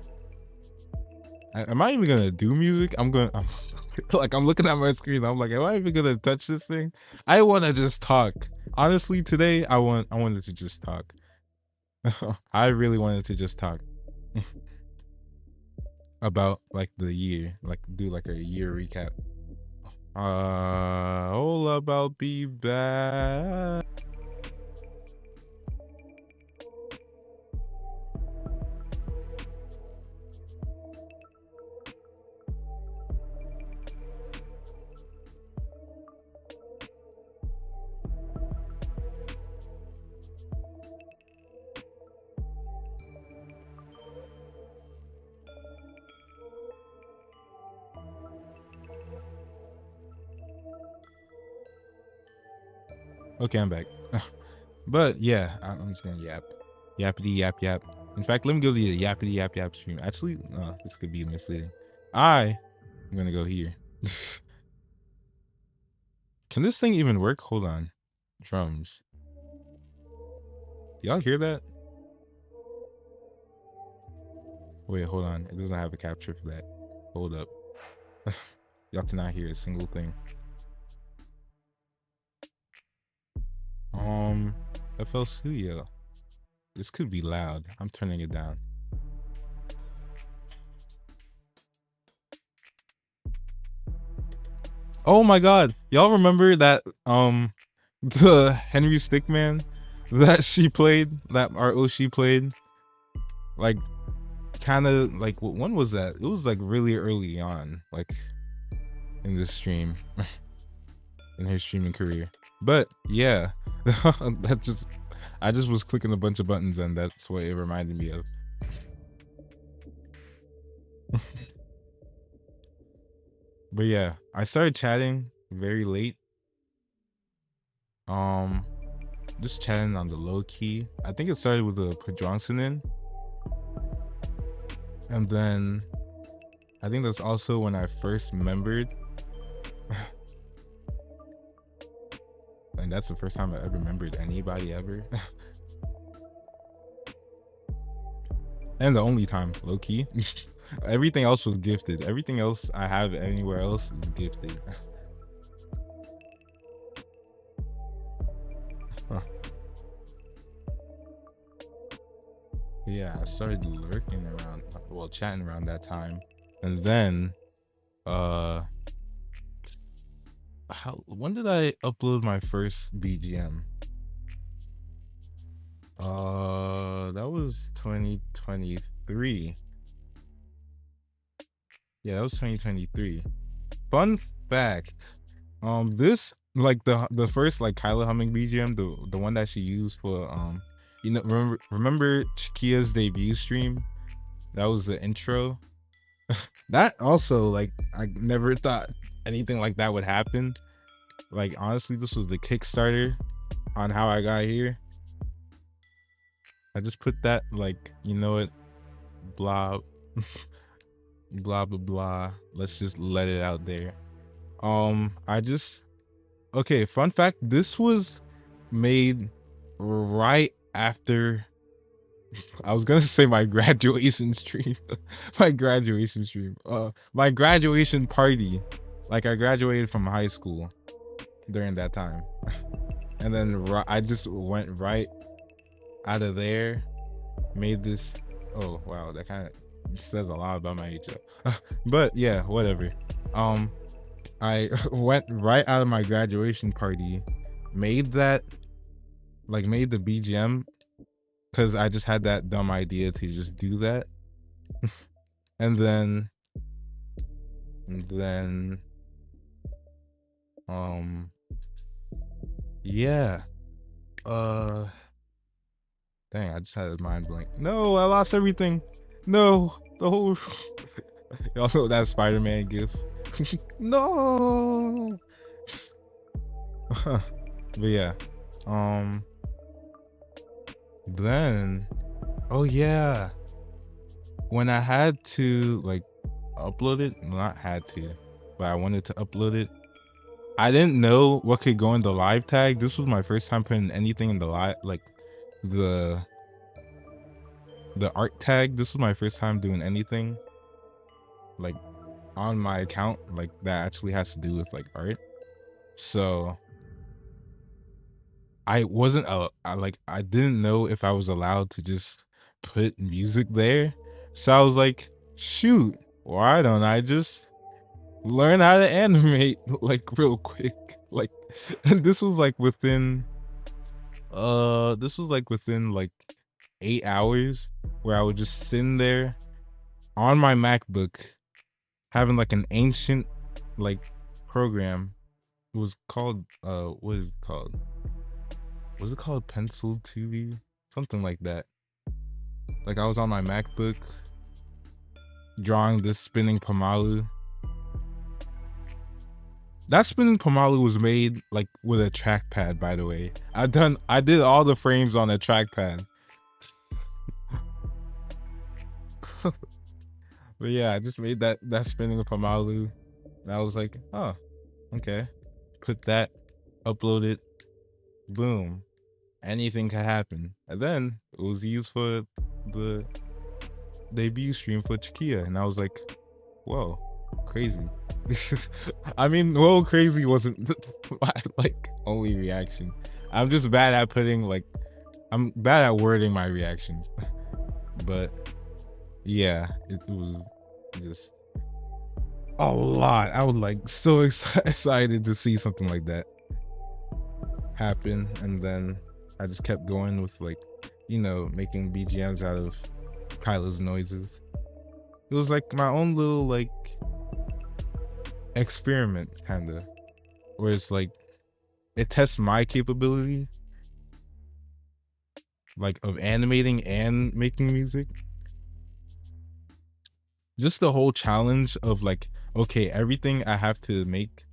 am I even gonna do music? I'm looking at my screen. I'm like, am I even gonna touch this thing? I want to just talk. Honestly, today I wanted to just talk. I really wanted to just talk about like the year, like do like a year recap. Hold up, I'll be back. Okay, I'm back. But yeah, I'm just gonna yappity yap yap. In fact, let me go to the yappity yap yap stream. Actually, no, this could be misleading. I'm gonna go here. Can this thing even work? Hold on. Drums. Y'all hear that? Wait, hold on. It doesn't have a capture for that. Hold up. Y'all cannot hear a single thing. FL Studio. This could be loud. I'm turning it down. Oh my god. Y'all remember that the Henry Stickman that she played, that she played? Like, kind of like, when was that? It was like really early on, like in this stream, in his streaming career. But yeah, I just was clicking a bunch of buttons and that's what it reminded me of. But yeah, I started chatting very late. Just chatting on the low key. I think it started with a Johnson in. And then I think that's also when I first membered. And that's the first time I ever remembered anybody ever. And the only time, low key. Everything else was gifted. Everything else I have anywhere else is gifted. Yeah, I started lurking around, well, chatting around that time, and then, when did I upload my first BGM? That was 2023. Yeah, that was 2023. Fun fact, this like the first like Kyla humming BGM, the one that she used for you know, remember Chikia's debut stream? That was the intro. That also, like, I never thought anything like that would happen. Like, honestly, this was the Kickstarter on how I got here. I just put that, like, you know what, blah blah blah blah, let's just let it out there. Okay, fun fact, this was made right after, I was gonna say my graduation stream. My graduation party. Like, I graduated from high school during that time. And then I just went right out of there, made this. Oh wow, that kind of says a lot about my age. But yeah, whatever. I went right out of my graduation party, made the BGM, because I just had that dumb idea to just do that. and then yeah, dang, I just had a mind blank. No, I lost everything. No, the whole y'all know that Spider-Man gif. No. But yeah, then, oh yeah, when I had to like upload it, not had to, but I wanted to upload it, I didn't know what could go in the live tag. This was my first time putting anything in the live, like the art tag. This was my first time doing anything like on my account like that actually has to do with like art. So I wasn't I didn't know if I was allowed to just put music there. So I was like, shoot, why don't I just learn how to animate like real quick? Like, and this was like within like 8 hours, where I would just sit there on my MacBook having like an ancient like program. It was called what is it called? Was it called Pencil 2D? Something like that. Like, I was on my MacBook drawing this spinning Pomalu. That spinning Pomalu was made like with a trackpad, by the way. I did all the frames on a trackpad. But yeah, I just made that spinning Pomalu. And I was like, oh, okay. Put that, upload it, boom. Anything could happen. And then it was used for the debut stream for Chikia, and I was like, whoa, crazy. I mean, whoa, crazy wasn't my like only reaction. I'm just bad at I'm bad at wording my reactions. But yeah, it was just a lot. I was like so excited to see something like that happen, and then I just kept going with like, you know, making BGMs out of Kyla's noises. It was like my own little like experiment, kinda, where it's like it tests my capability like of animating and making music. Just the whole challenge of like, okay, everything I have to make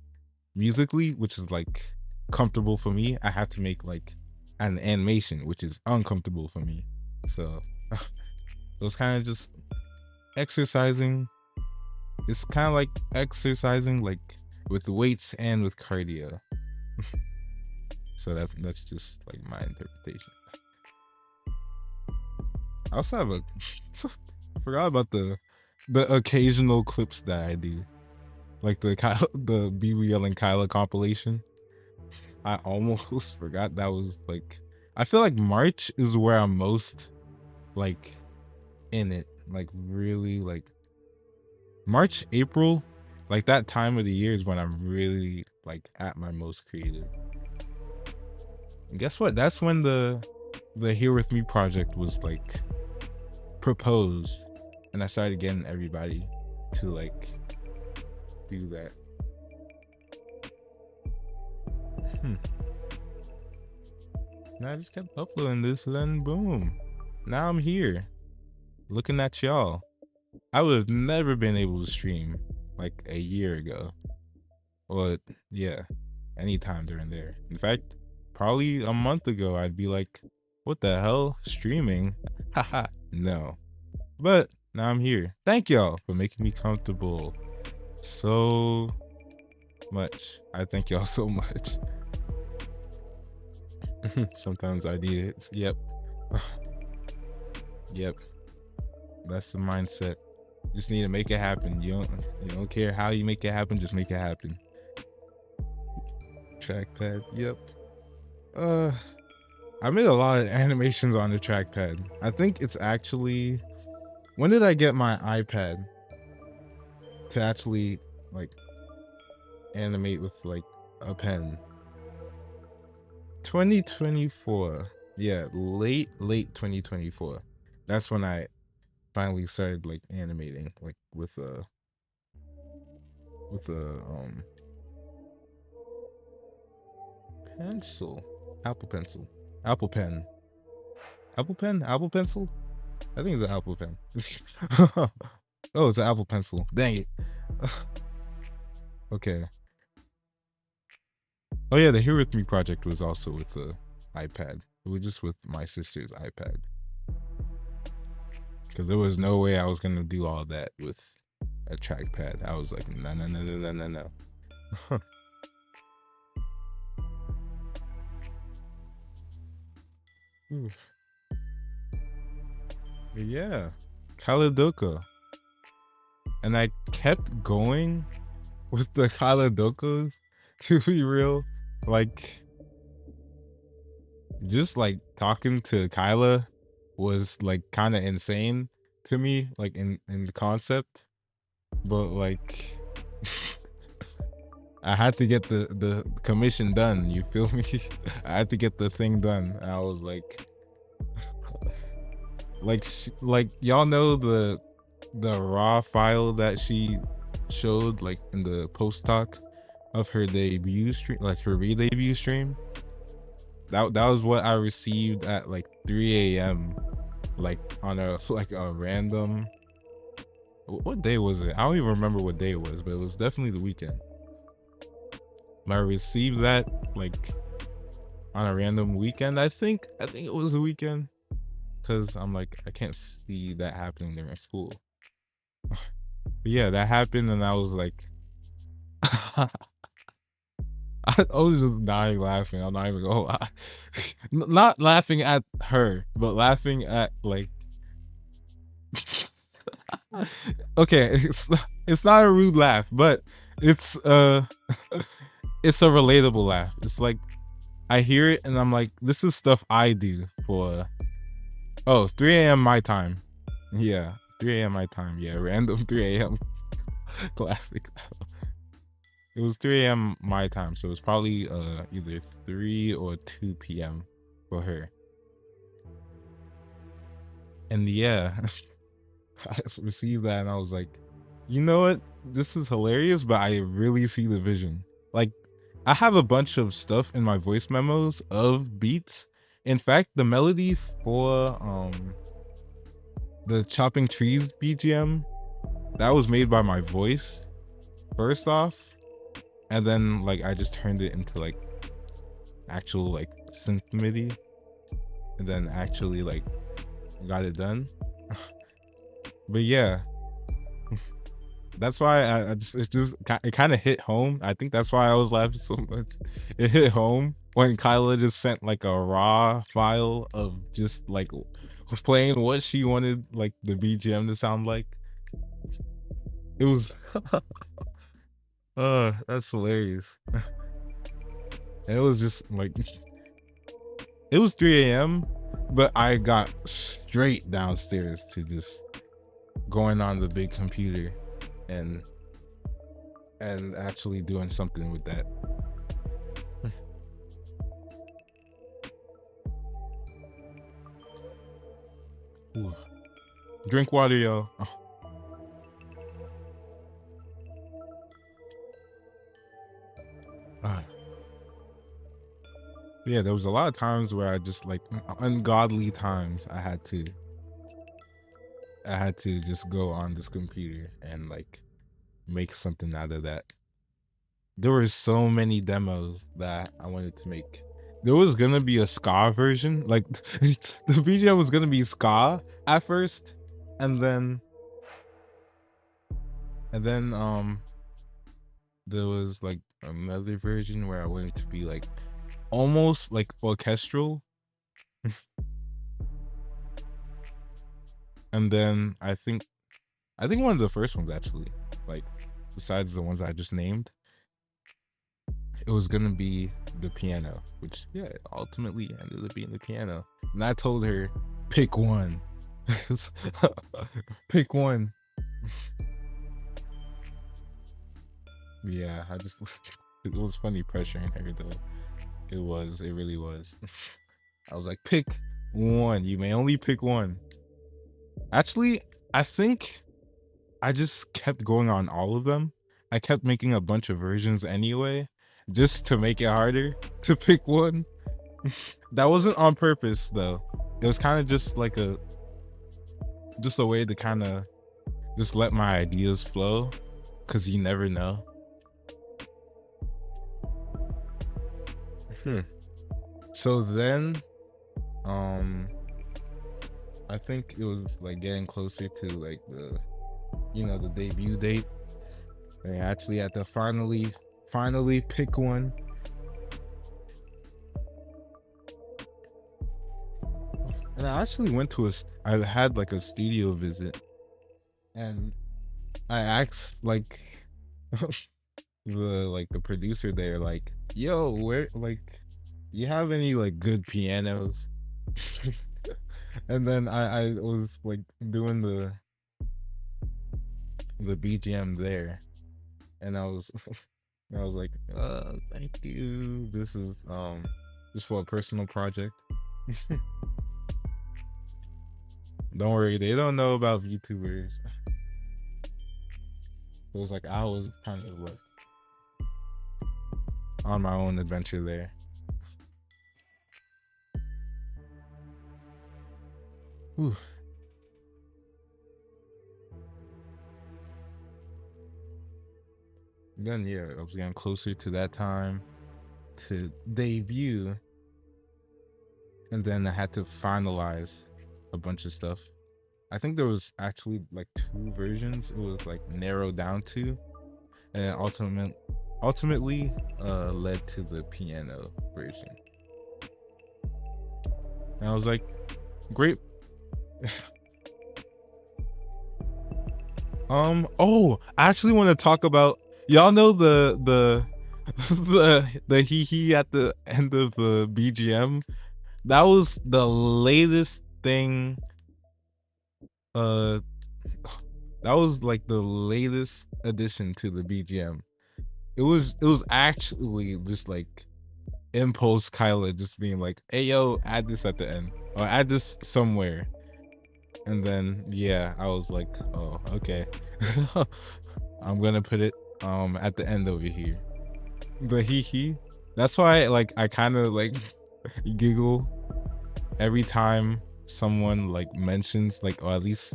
musically, which is like comfortable for me, I have to make like an animation, which is uncomfortable for me. So it was kind of just exercising. It's kind of like exercising like with weights and with cardio. So that's just like my interpretation. I also have I forgot about the occasional clips that I do, like the BB yelling Kyla compilation. I almost forgot that was like, I feel like March is where I'm most like in it, like really like March, April, like that time of the year is when I'm really like at my most creative. And guess what? That's when the Here With Me project was like proposed, and I started getting everybody to like do that. And I just kept uploading this, and then boom, now I'm here looking at y'all. I would have never been able to stream like a year ago. Well, yeah, anytime during there. In fact, probably a month ago, I'd be like, what the hell? Streaming? Haha, no. But now I'm here. Thank y'all for making me comfortable so much. I thank y'all so much. Sometimes I need it. Yep. Yep. That's the mindset. Just need to make it happen. You don't care how you make it happen, just make it happen. Trackpad, yep. I made a lot of animations on the trackpad. I think it's actually, when did I get my iPad to actually like animate with like a pen? 2024. Yeah, late 2024. That's when I finally started like animating like with a pencil, Apple Pencil, Apple Pen, Apple Pen, Apple Pencil. I think it's an Apple Pen. Oh, it's an Apple Pencil. Dang it. Okay. Oh yeah, the Here With Me project was also with the iPad. It was just with my sister's iPad. Because there was no way I was gonna do all that with a trackpad. I was like, no. But yeah, Kaladoka. And I kept going with the Kaladokos, to be real. Like, just like talking to Kyla was like kind of insane to me, like in the concept. But like I had to get the commission done, you feel me? I had to get the thing done. And I was like like y'all know the raw file that she showed like in the post talk of her debut stream, like her re-debut stream. That was what I received at like 3 a.m. like on a random, what day was it? I don't even remember what day it was, but it was definitely the weekend. I received that like on a random weekend. I think it was the weekend, because I'm like, I can't see that happening during school. But yeah, that happened, and I was like I was just dying laughing. I'm not even gonna lie. Not laughing at her, but laughing at like okay, it's not a rude laugh, but it's it's a relatable laugh. It's like I hear it and I'm like, this is stuff I do for 3 a.m. my time. Yeah, 3 a.m. my time. Yeah, random 3 a.m. classic. It was 3 a.m. my time, so it was probably either 3 or 2 p.m. for her. And yeah, I received that and I was like, you know what? This is hilarious, but I really see the vision. Like, I have a bunch of stuff in my voice memos of beats. In fact, the melody for the Chopping Trees BGM, that was made by my voice first off. And then like I just turned it into like actual like synth MIDI, and then actually like got it done. But yeah, that's why it kind of hit home. I think that's why I was laughing so much. It hit home when Kyla just sent like a raw file of just like playing what she wanted like the BGM to sound like. It was that's hilarious. And it was just like, it was 3 a.m., but I got straight downstairs to just going on the big computer and actually doing something with that. Ooh. Drink water, yo. Oh. Yeah, there was a lot of times where I just like ungodly times I had to just go on this computer and like make something out of that. There were so many demos that I wanted to make. There was gonna be a ska version, like the BGM was gonna be ska at first, and then there was like another version where I wanted to be like almost like orchestral. And then I think one of the first ones actually, like besides the ones I just named, it was gonna be the piano, which yeah, ultimately ended up being the piano. And I told her, pick one. Pick one. Yeah, it was funny pressuring her though. It really was. I was like, pick one. You may only pick one. Actually, I think I just kept going on all of them. I kept making a bunch of versions anyway, just to make it harder to pick one. That wasn't on purpose though. It was kind of just like a way to kind of just let my ideas flow, because you never know. So then I think it was like getting closer to like the the debut date. And I actually had to finally pick one. And I actually went to I had like a studio visit, and I asked like the producer there, like, yo, where, like, you have any like good pianos? And then I was like doing the BGM there, and I was like, thank you, this is just for a personal project. Don't worry, they don't know about VTubers. It was like I was kind of like on my own adventure there. Whew. Then yeah, I was getting closer to that time to debut, and then I had to finalize a bunch of stuff. I think there was actually like 2 versions. It was like narrowed down to, and ultimately led to the piano version. And I was like, great. Oh, I actually want to talk about, y'all know the hee hee at the end of the BGM. That was the latest thing. That was like the latest addition to the BGM. It was actually just like impulse Kyla just being like, hey yo, add this at the end, or add this somewhere. And then yeah, I was like, oh, okay. I'm gonna put it at the end over here. The hee hee. That's why like I kind of like giggle every time someone like mentions, like, or at least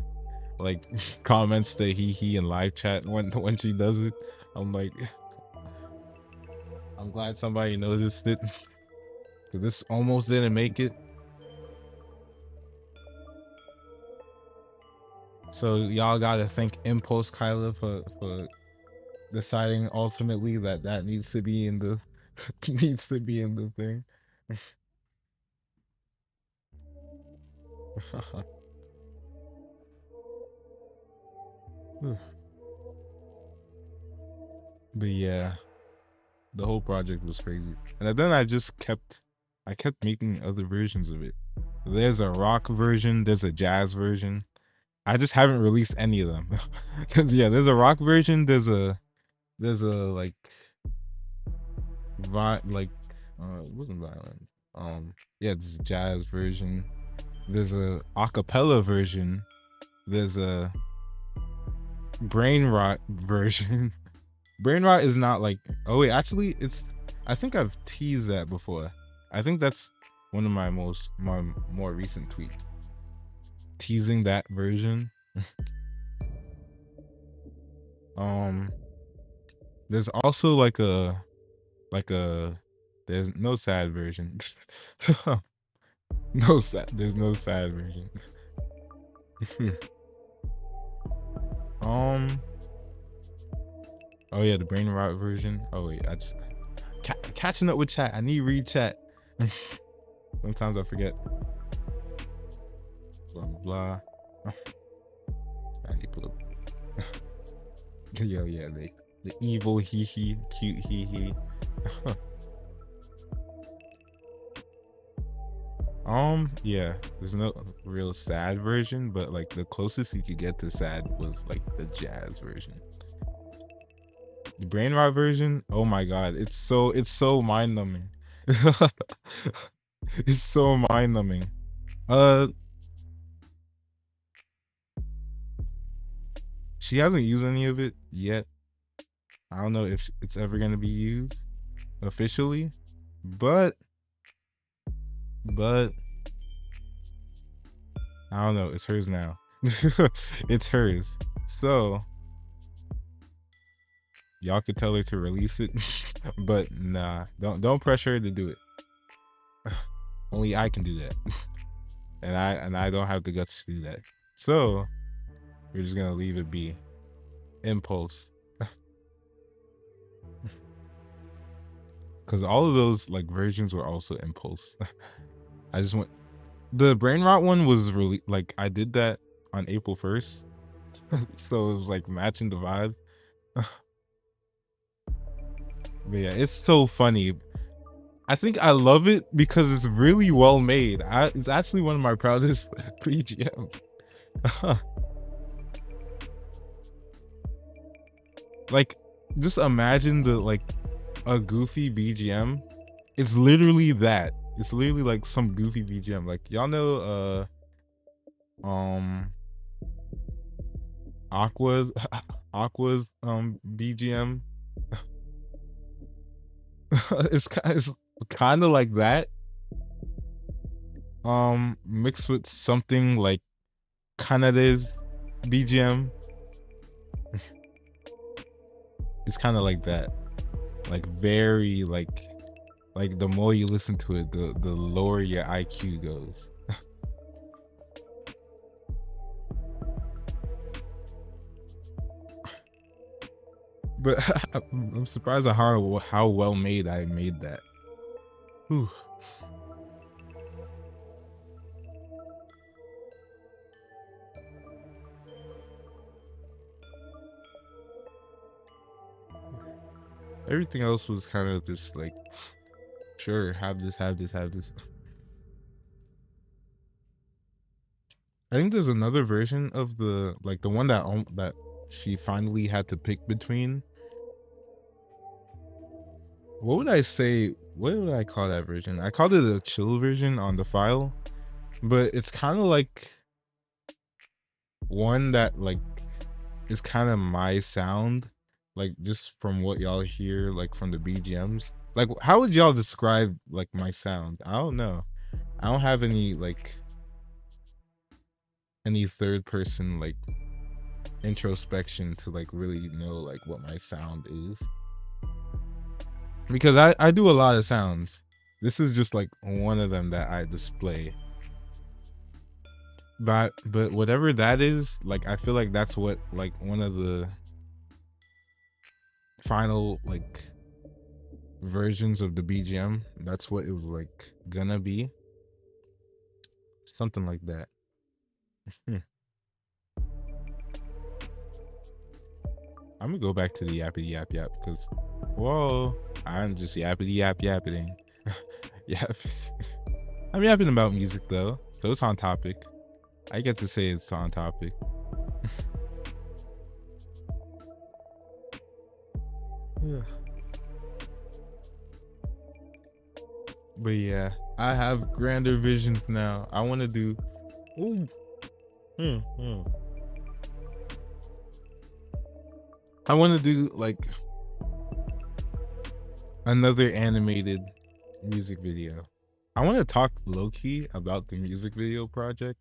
like comments the hee hee in live chat when she does it. I'm like, I'm glad somebody noticed it. Cause this almost didn't make it. So y'all gotta thank Impulse Kyla for deciding ultimately that needs to be in the needs to be in the thing. But yeah, The whole project was crazy. And then I kept making other versions of it. There's a rock version, there's a jazz version. I just haven't released any of them. Cause yeah, there's a rock version, there's a like it wasn't violent. Yeah, there's a jazz version. There's a acapella version. There's a brain rot version. Brain rot is not like, oh wait, actually I think I've teased that before. I think that's one of my more recent tweets. Teasing that version. There's also there's no sad version. There's no sad version. Oh yeah, the brain rot version. Oh wait, I just catching up with chat. I need read chat. Sometimes I forget. Blah blah blah. I need to pull up. Yo, yeah, the evil hee hee, cute hee hee. Yeah, there's no real sad version, but like the closest you could get to sad was like the jazz version. The brain rot version, oh my god, it's so mind numbing. It's so mind numbing. She hasn't used any of it yet. I don't know if it's ever gonna be used officially, but I don't know. It's hers now. It's hers. So y'all could tell her to release it, but nah, don't pressure her to do it. Only I can do that, and I don't have the guts to do that. So we're just gonna leave it be. Impulse. Because all of those like versions were also impulse. I just went. The brain rot one was really like I did that on April 1st, so it was like matching the vibe. But yeah, it's so funny. I think I love it because it's really well made. It's actually one of my proudest BGM. Like, just imagine a goofy BGM. It's literally that. It's literally like some goofy BGM. Like y'all know Aqua's BGM. it's kind of like that. Mixed with something like Kanada's BGM. It's kind of like that. Like very like the more you listen to it, the lower your IQ goes. But I'm surprised at how well made I made that. Whew. Everything else was kind of just like, sure, have this. I think there's another version of the one that she finally had to pick between. What would I say? What would I call that version? I called it a chill version on the file, but it's kind of like one that like is kind of my sound, like just from what y'all hear, like from the BGMs. Like, how would y'all describe like my sound? I don't know. I don't have any third person like introspection to like really know like what my sound is, because I do a lot of sounds. This is just like one of them that I display. But whatever that is, like I feel like that's what like one of the final like versions of the BGM, that's what it was like gonna be. Something like that. I'm gonna go back to the yappity yap yap because whoa, I'm just yapping. Yap. I'm yapping about music though, so it's on topic. I get to say it's on topic. But yeah, I have grander visions now. I want to do. Ooh. I want to do like another animated music video. I want to talk low-key about the music video project.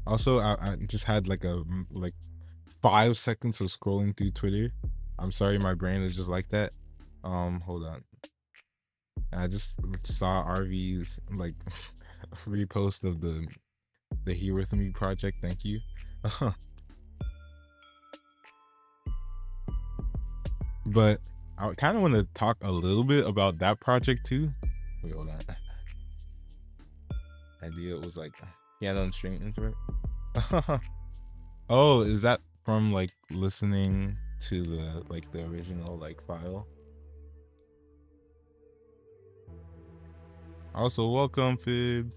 Also, I just had like 5 seconds of scrolling through Twitter. I'm sorry, my brain is just like that. Hold on. I just saw RV's like repost of the Here With Me project. Thank you. But I kind of want to talk a little bit about that project too. Wait, hold on. Idea was like piano and string instrument. Oh, is that from like listening to the original like file? Also, welcome, Fid.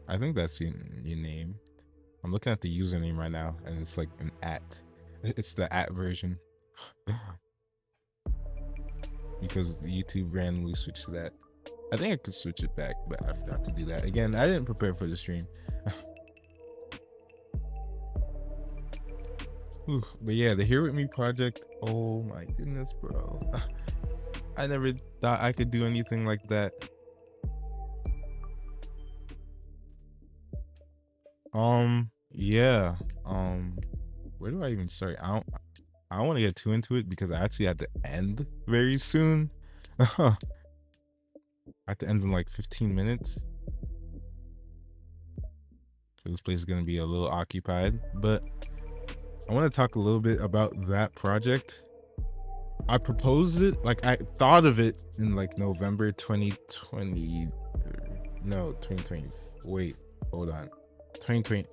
I think that's your name. I'm looking at the username right now, and it's like an @ It's the @ version. Because YouTube randomly switched to that. I think I could switch it back, but I forgot to do that. Again, I didn't prepare for the stream. But yeah, the Here With Me project. Oh my goodness, bro. I never thought I could do anything like that. Yeah. Where do I even start? I don't want to get too into it because I actually have to end very soon. I have to end in like 15 minutes. So this place is gonna be a little occupied, but I want to talk a little bit about that project. I proposed it, like I thought of it in like November 2020. No, 2020. Wait, hold on. 2023.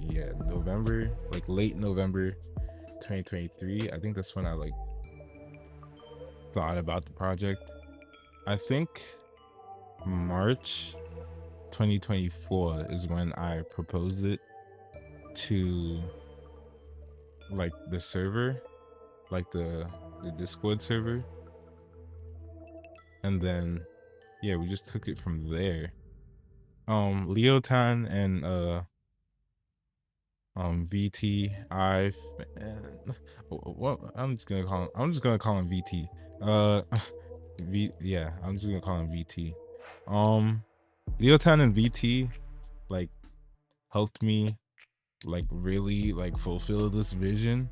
Yeah, November, like late November 2023. I think that's when I like thought about the project. I think March 2024 is when I proposed it to like the server, like the Discord server, and then yeah, we just took it from there. Leotan and VT, what I'm just gonna call him VT. Yeah, I'm just gonna call him VT. Leotan and VT like helped me like really like fulfill this vision.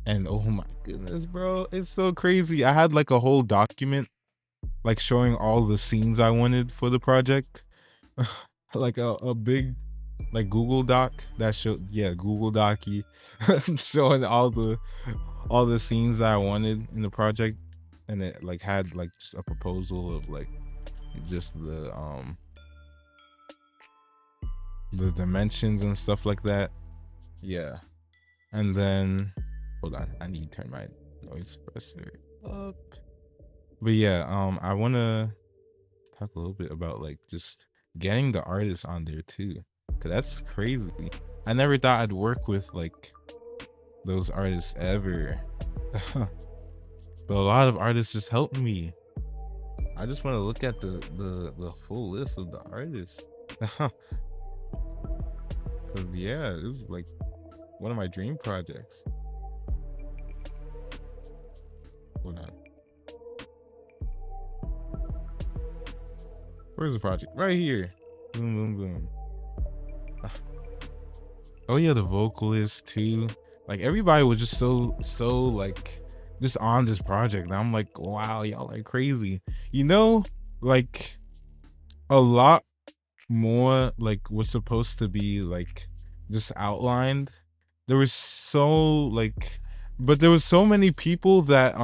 And oh my goodness, bro, it's so crazy. I had like a whole document like showing all the scenes I wanted for the project. Like a big like Google Doc that showed, yeah, Google Docy showing all the scenes that I wanted in the project, and it like had like just a proposal of like just the dimensions and stuff like that. Yeah. And then hold on, I need to turn my noise suppressor up. But yeah, I want to talk a little bit about like just getting the artists on there too, because that's crazy. I never thought I'd work with like those artists ever. But a lot of artists just helped me. I just want to look at the full list of the artists. Cause yeah, it was like one of my dream projects. Hold on. Where's the project? Right here. Boom, boom, boom. Oh yeah, the vocalist too. Like everybody was just so like just on this project. And I'm like, wow, y'all are crazy. You know, like a lot more like was supposed to be like just outlined. There was so like, but there was so many people that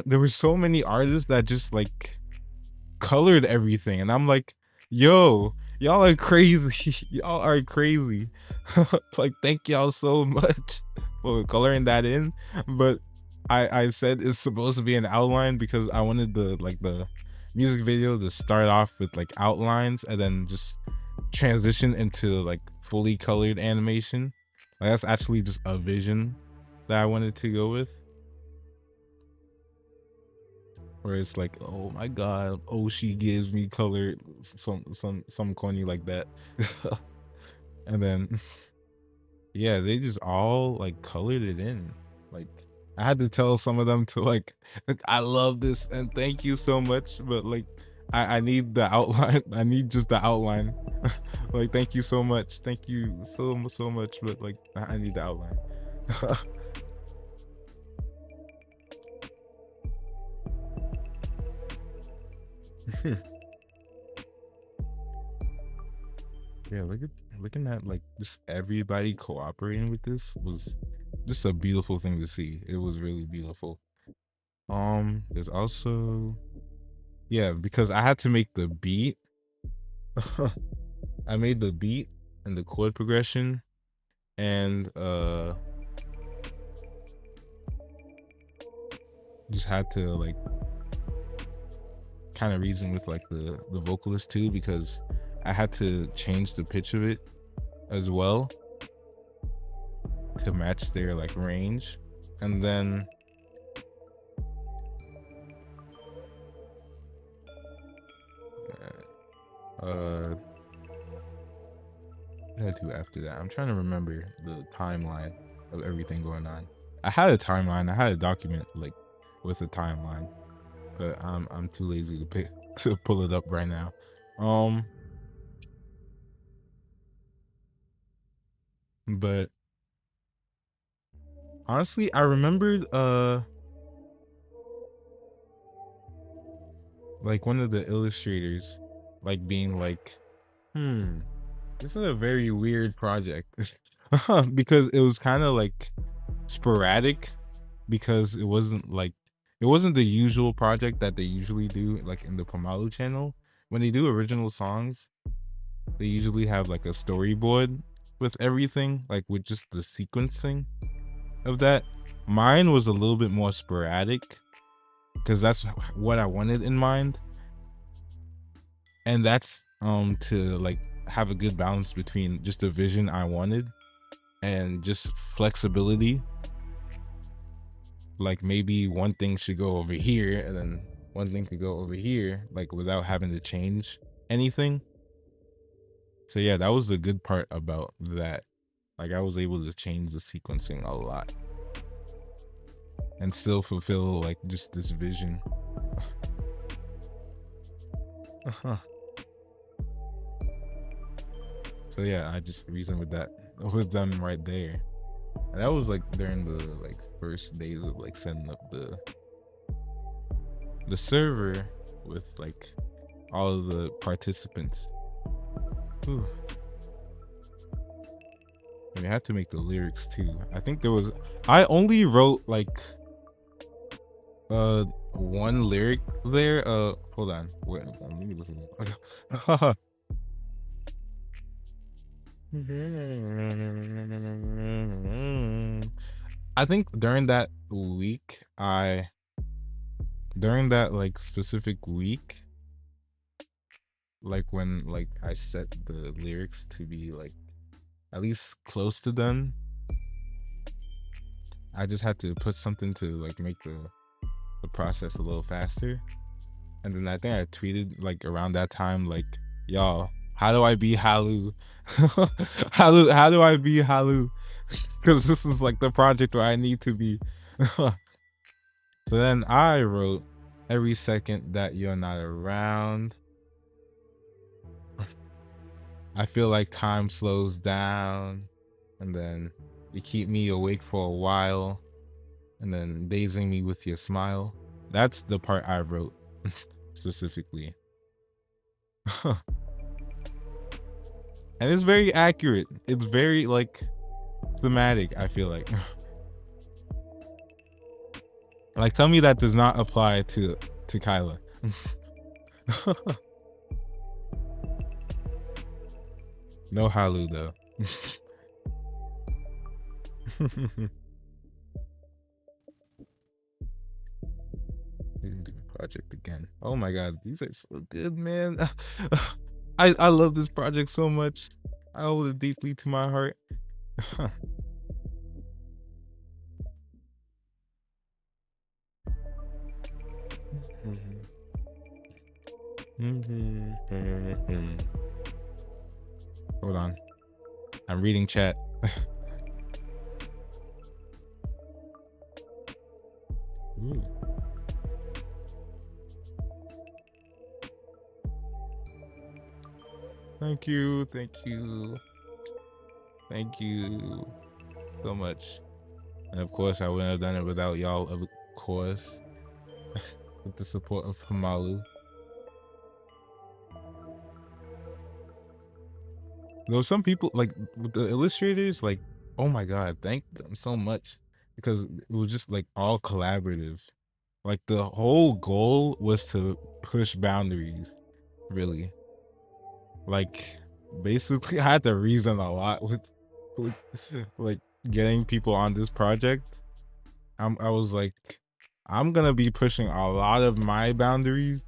there were so many artists that just like colored everything, and I'm like, yo, Y'all are crazy. Y'all are crazy. Like, thank y'all so much for coloring that in. But I said it's supposed to be an outline because I wanted the music video to start off with like outlines and then just transition into like fully colored animation. Like, that's actually just a vision that I wanted to go with. Where it's like, oh my god, oh, she gives me color, some corny like that. And then yeah, they just all like colored it in. Like, I had to tell some of them to like I love this and thank you so much, but like I need the outline. I need just the outline. Like, thank you so much, thank you so much, but like I need the outline. Yeah, looking at like just everybody cooperating with this was just a beautiful thing to see. It was really beautiful. There's also, yeah, because I had to make the beat. I made the beat and the chord progression, and just had to like kind of reason with like the vocalist too, because I had to change the pitch of it as well to match their like range. And then what did I do after that? I'm trying to remember the timeline of everything going on. I had a timeline, I had a document like with a timeline, but I'm too lazy to pull it up right now. But honestly, I remembered like one of the illustrators like being like, this is a very weird project. Because it was kind of like sporadic, because it wasn't the usual project that they usually do like in the Pamalu channel. When they do original songs, they usually have like a storyboard with everything, like with just the sequencing of that. Mine was a little bit more sporadic because that's what I wanted in mind, and that's to like have a good balance between just the vision I wanted and just flexibility. Like, maybe one thing should go over here and then one thing could go over here, like without having to change anything. So yeah, that was the good part about that. Like, I was able to change the sequencing a lot and still fulfill like just this vision. So yeah, I just reasoned with that with them right there. And that was like during the like first days of like setting up the server with like all of the participants. Whew. And we had to make the lyrics too. I think I only wrote like one lyric there. Hold on, wait, let me listen. Okay. I think during that like specific week, like when like I set the lyrics to be like at least close to done, I just had to put something to like make the process a little faster. And then I think I tweeted like around that time, like, y'all, how do I be Halu? how do I be Halu? Because this is like the project where I need to be. So then I wrote, every second that you're not around, I feel like time slows down, and then you keep me awake for a while, and then dazing me with your smile. That's the part I wrote specifically. And it's very accurate. It's very like thematic, I feel like. Like, tell me that does not apply to Kyla. No halu though. Project again. Oh my god, these are so good, man. I love this project so much. I hold it deeply to my heart. Hold on. I'm reading chat. Ooh. Thank you, thank you. Thank you so much. And of course, I wouldn't have done it without y'all, of course. With the support of Hamalu. Though some people, like, with the illustrators, like, oh my god, thank them so much. Because it was just, like, all collaborative. Like, the whole goal was to push boundaries, really. Like, basically, I had to reason a lot with like, getting people on this project. I was like, I'm gonna be pushing a lot of my boundaries.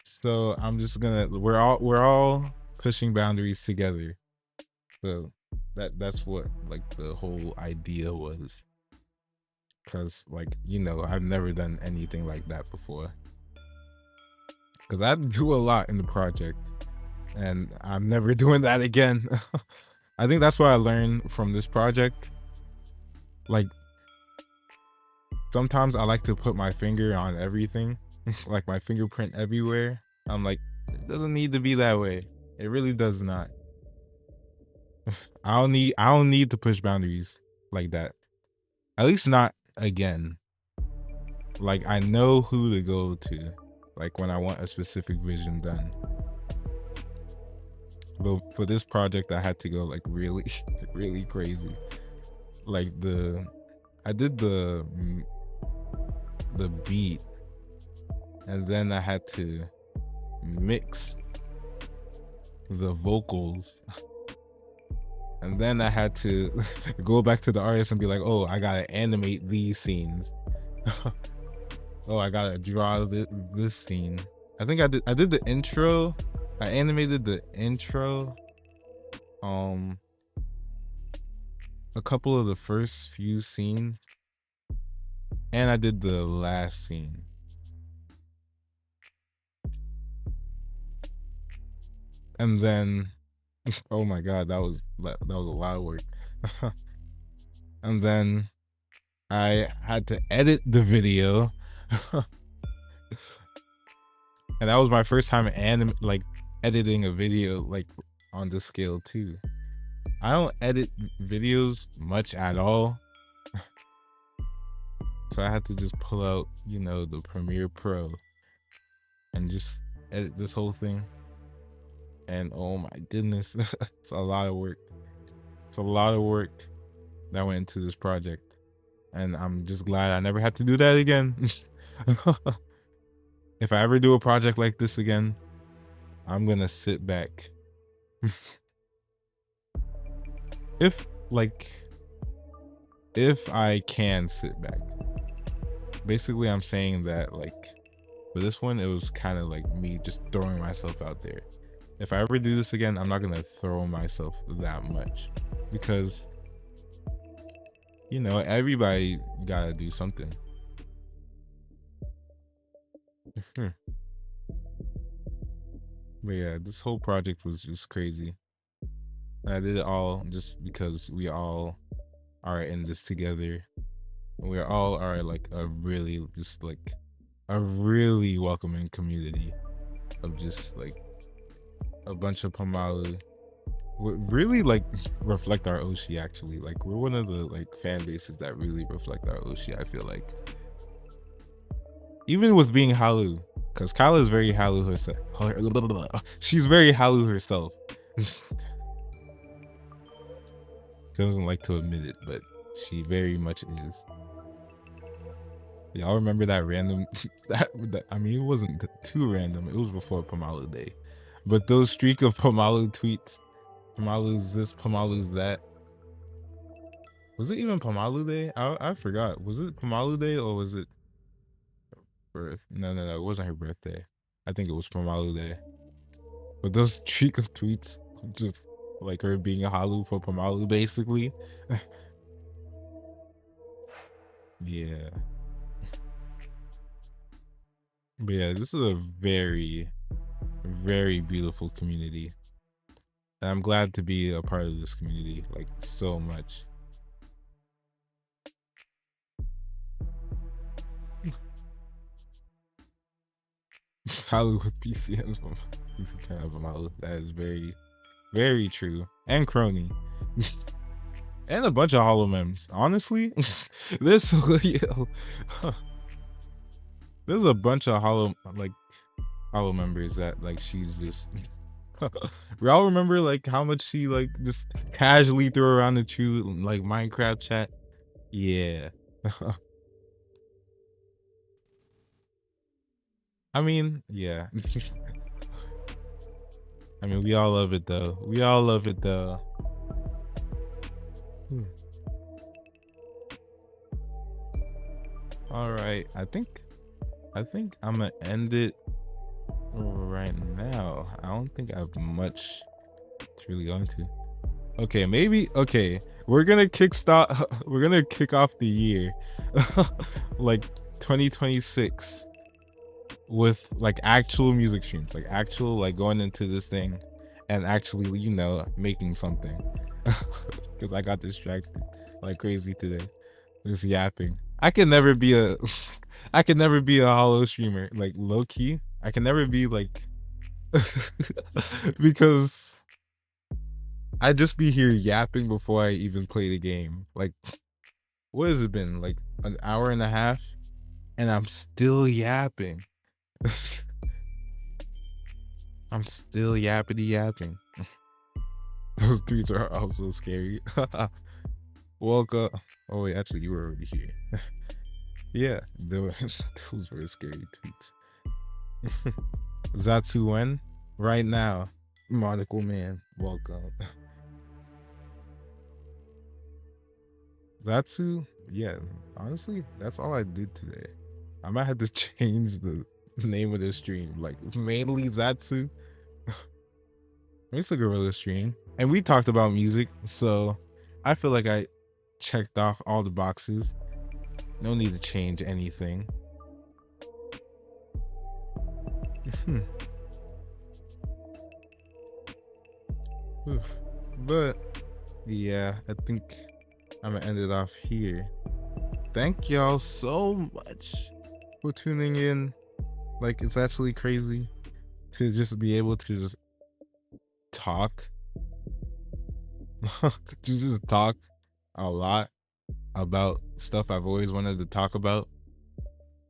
So I'm just gonna, we're all pushing boundaries together. So that's what, like, the whole idea was. Cause, like, you know, I've never done anything like that before. Cause I do a lot in the project, and I'm never doing that again. I think that's what I learned from this project. Like, sometimes I like to put my finger on everything, like my fingerprint everywhere. I'm like, it doesn't need to be that way. It really does not. I don't need to push boundaries like that. At least not again. Like, I know who to go to, like, when I want a specific vision done. But for this project, I had to go, like, really, really crazy. Like, I did the beat, and then I had to mix the vocals, and then I had to go back to the artist and be like, oh, I gotta animate these scenes. Oh, I gotta draw this scene. I think I did the intro. I animated the intro, a couple of the first few scenes, and I did the last scene. And then, oh my god, that was a lot of work. And then I had to edit the video. And that was my first time editing a video, like, on this scale too. I don't edit videos much at all. So I had to just pull out, you know, the Premiere Pro and just edit this whole thing. And oh my goodness, it's a lot of work. It's a lot of work that went into this project. And I'm just glad I never had to do that again. If I ever do a project like this again, I'm gonna sit back. If I can sit back. Basically, I'm saying that, like, for this one, it was kind of like me just throwing myself out there. If I ever do this again, I'm not gonna throw myself that much, because, you know, everybody gotta do something. But yeah, this whole project was just crazy. I did it all just because we all are in this together. We all are, like, a really welcoming community of just, like, a bunch of Pamalu. Really, like, reflect our Oshi, actually. Like, we're one of the, like, fan bases that really reflect our Oshi, I feel like. Even with being Halu, because Kala is very Halu herself. She's very Halu herself. She doesn't like to admit it, but she very much is. Y'all remember that random, that I mean, it wasn't too random. It was before Pamala Day. But those streak of Pomalu tweets, Pomalu's this, Pomalu's that. Was it even Pomalu Day? I forgot. Was it Pomalu Day or was it birth? No, it wasn't her birthday. I think it was Pomalu Day. But those streak of tweets, just like her being a halu for Pomalu, basically. Yeah. But yeah, this is a very, very beautiful community. And I'm glad to be a part of this community, like, so much. Halu with PCMs from PC channel from Halu. That is very, very true. And Crony. And a bunch of hollow memes. Honestly, there's there's a bunch of hollow members that like she's just y'all remember like how much she like just casually threw around the true like Minecraft chat? Yeah. I mean, yeah. I mean, we all love it though. We all love it though. All right, I think I'm gonna end it right now. I don't think I have much to really go into. Okay, maybe. Okay, we're gonna kick off the year, like 2026, with like actual music streams, like actual like going into this thing, and actually making something. Because I got distracted like crazy today, just yapping. I can never be a hollow streamer, like low key. I can never be like because I just be here yapping before I even play the game. Like, what has it been? Like an hour and a half, and I'm still yapping. I'm still yapping. Those tweets are also scary. Welcome. Oh wait, actually, you were already here. Yeah, those were scary tweets. Zatsu when? Right now. Monocle man, welcome. Zatsu, yeah, honestly, that's all I did today. I might have to change the name of the stream, like mainly Zatsu. It's a guerilla stream, and we talked about music, so I feel like I checked off all the boxes. No need to change anything. But yeah, I think I'm gonna end it off here. Thank y'all so much for tuning in. Like, it's actually crazy to just be able to just talk. just talk a lot about stuff I've always wanted to talk about,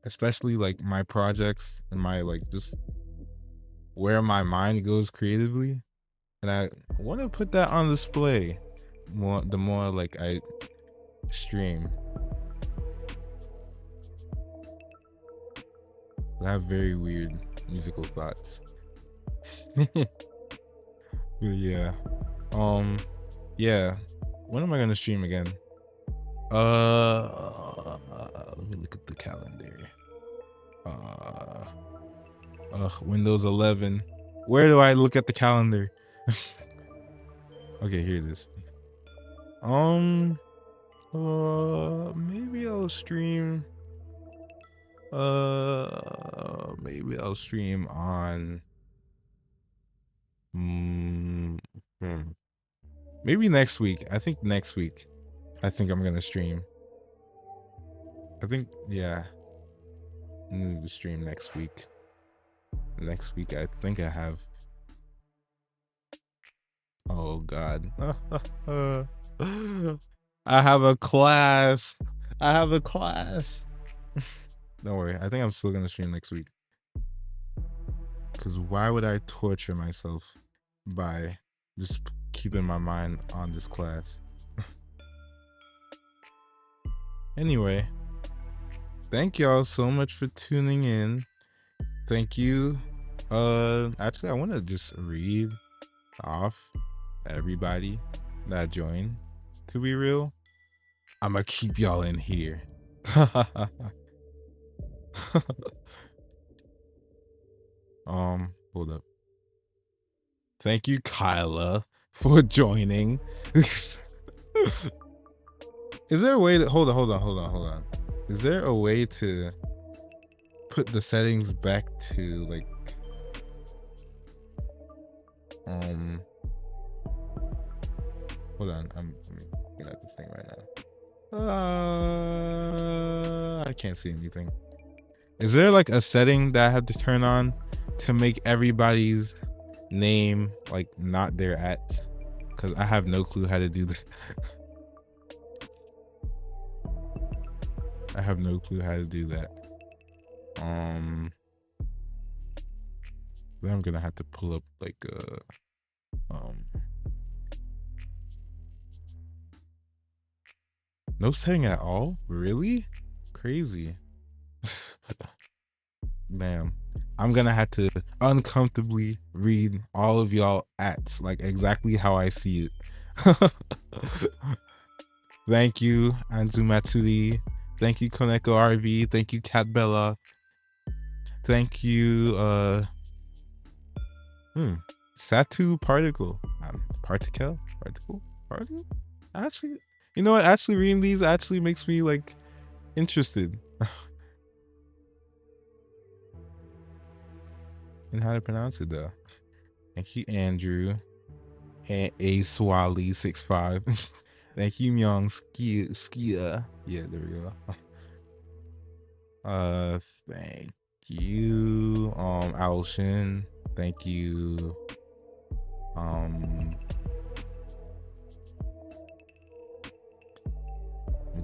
especially like my projects and my like just where my mind goes creatively, and I want to put that on display the more like I stream. I have very weird musical thoughts. But yeah. Yeah. When am I gonna stream again? Let me look at the calendar. Windows 11. Where do I look at the calendar? Okay, here it is. Maybe I'll stream. Maybe I'll stream on. Maybe next week. I think next week. I think I'm gonna stream. I think, yeah. I'm gonna stream next week. Next week, I think I have. Oh God. I have a class. Don't worry. I think I'm still gonna stream next week. Because why would I torture myself by just keeping my mind on this class? Anyway, thank y'all so much for tuning in. Thank you Actually, I want to just read off everybody that joined. To be real, I'm gonna keep y'all in here. Hold up. Thank you, Kyla, for joining. Is there a way to hold on? Is there a way to put the settings back to like hold on, I'm looking at this thing right now. I can't see anything. Is there like a setting that I have to turn on to make everybody's name like not their @? Because I have no clue how to do that. I have no clue how to do that. Then I'm gonna have to pull up like no setting at all? Really? Crazy. Damn. I'm gonna have to uncomfortably read all of y'all @s like exactly how I see it. Thank you, Anzu Matsuri. Thank you, Koneko RV. Thank you, Cat Bella. Thank you, Satu Particle. Particle? Actually, you know what? Actually reading these actually makes me like interested in how to pronounce it though. Thank you, Andrew. And A Swally 65. Thank you, Myung Skia. Yeah, there we go. Thank you, Alshin. Thank you. I'm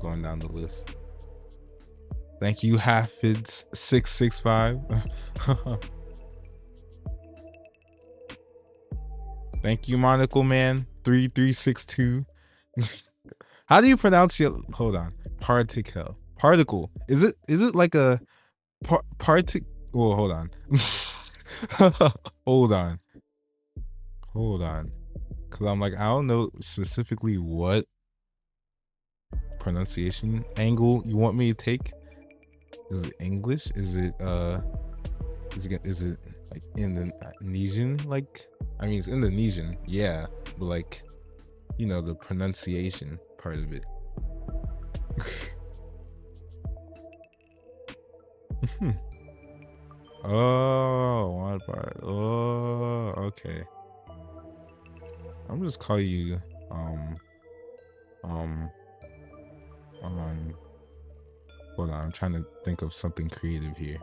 going down the list. Thank you, Hafids 665. Thank you, Monocle Man 3362. How do you pronounce your? Hold on. Particle. Is it like a particle? Well, hold on. Hold on. Cause I'm like, I don't know specifically what pronunciation angle you want me to take. Is it English? Is it like Indonesian? Like, I mean, it's Indonesian, yeah, but like, you know, the pronunciation part of it. Oh, one part. Oh, okay. I'm just call you hold on, I'm trying to think of something creative here.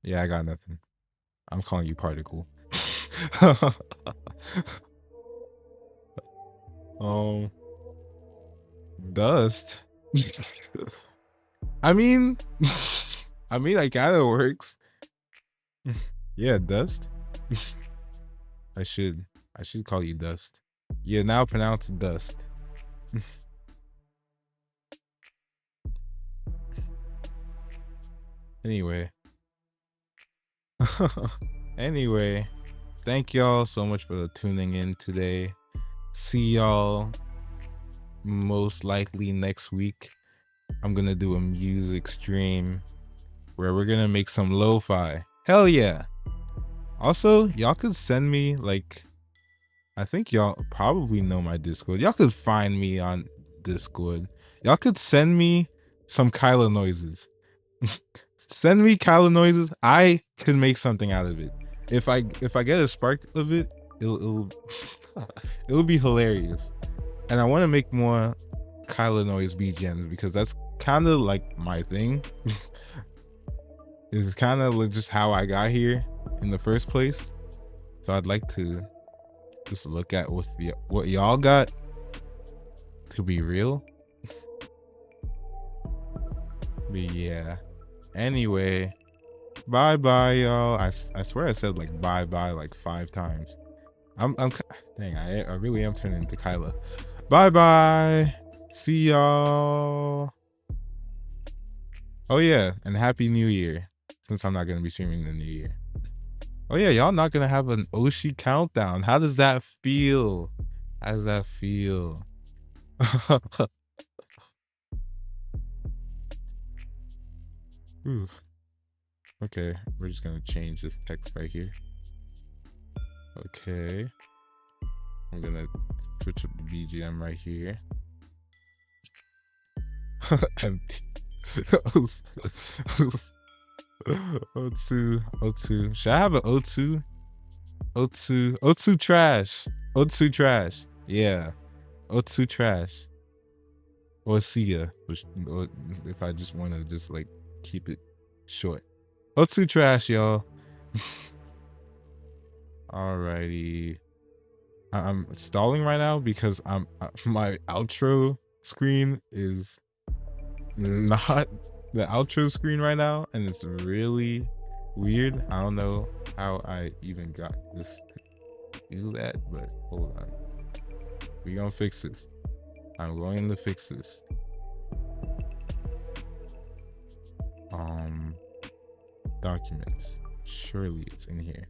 Yeah, I got nothing. I'm calling you Particle. Dust. I mean, it kind of works. Yeah, Dust. I should call you Dust. Yeah, now pronounce Dust. Anyway. Thank y'all so much for tuning in today. See y'all most likely next week. I'm gonna do a music stream where we're gonna make some lo-fi. Hell yeah. Also, y'all could send me like, I think y'all probably know my Discord. Y'all could find me on Discord. Y'all could send me some Kyla noises. Send me Kyla noises. I could make something out of it. If I get a spark of it, it'll be hilarious. And I want to make more Kyla noise BGMs because that's kind of like my thing. It's kind of just how I got here in the first place. So I'd like to just look at what y'all got, to be real. But yeah. Anyway, bye y'all. I swear I said like bye like 5 times. Dang, I really am turning into Kyla. Bye bye. See y'all. Oh yeah, and happy New Year. Since I'm not gonna be streaming the New Year. Oh yeah, y'all not gonna have an Oshi countdown. How does that feel? How does that feel? Ooh. Okay, we're just gonna change this text right here. Okay. I'm gonna switch up the BGM right here. Empty. O2. Should I have an O2? O2 trash. O2 trash. Yeah. O2 trash. Or Sia, or if I just want to just like keep it short. O2 trash, y'all. Alrighty. I'm stalling right now because my outro screen is not the outro screen right now, and it's really weird. I don't know how I even got this to do that, but hold on. We gonna fix this. I'm going to fix this. Documents. Surely it's in here.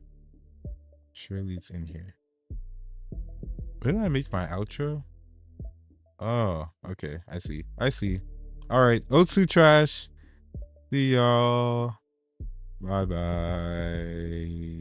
Surely it's in here. Where did I make my outro? Oh, okay. I see. All right. O2 trash. See y'all. Bye bye.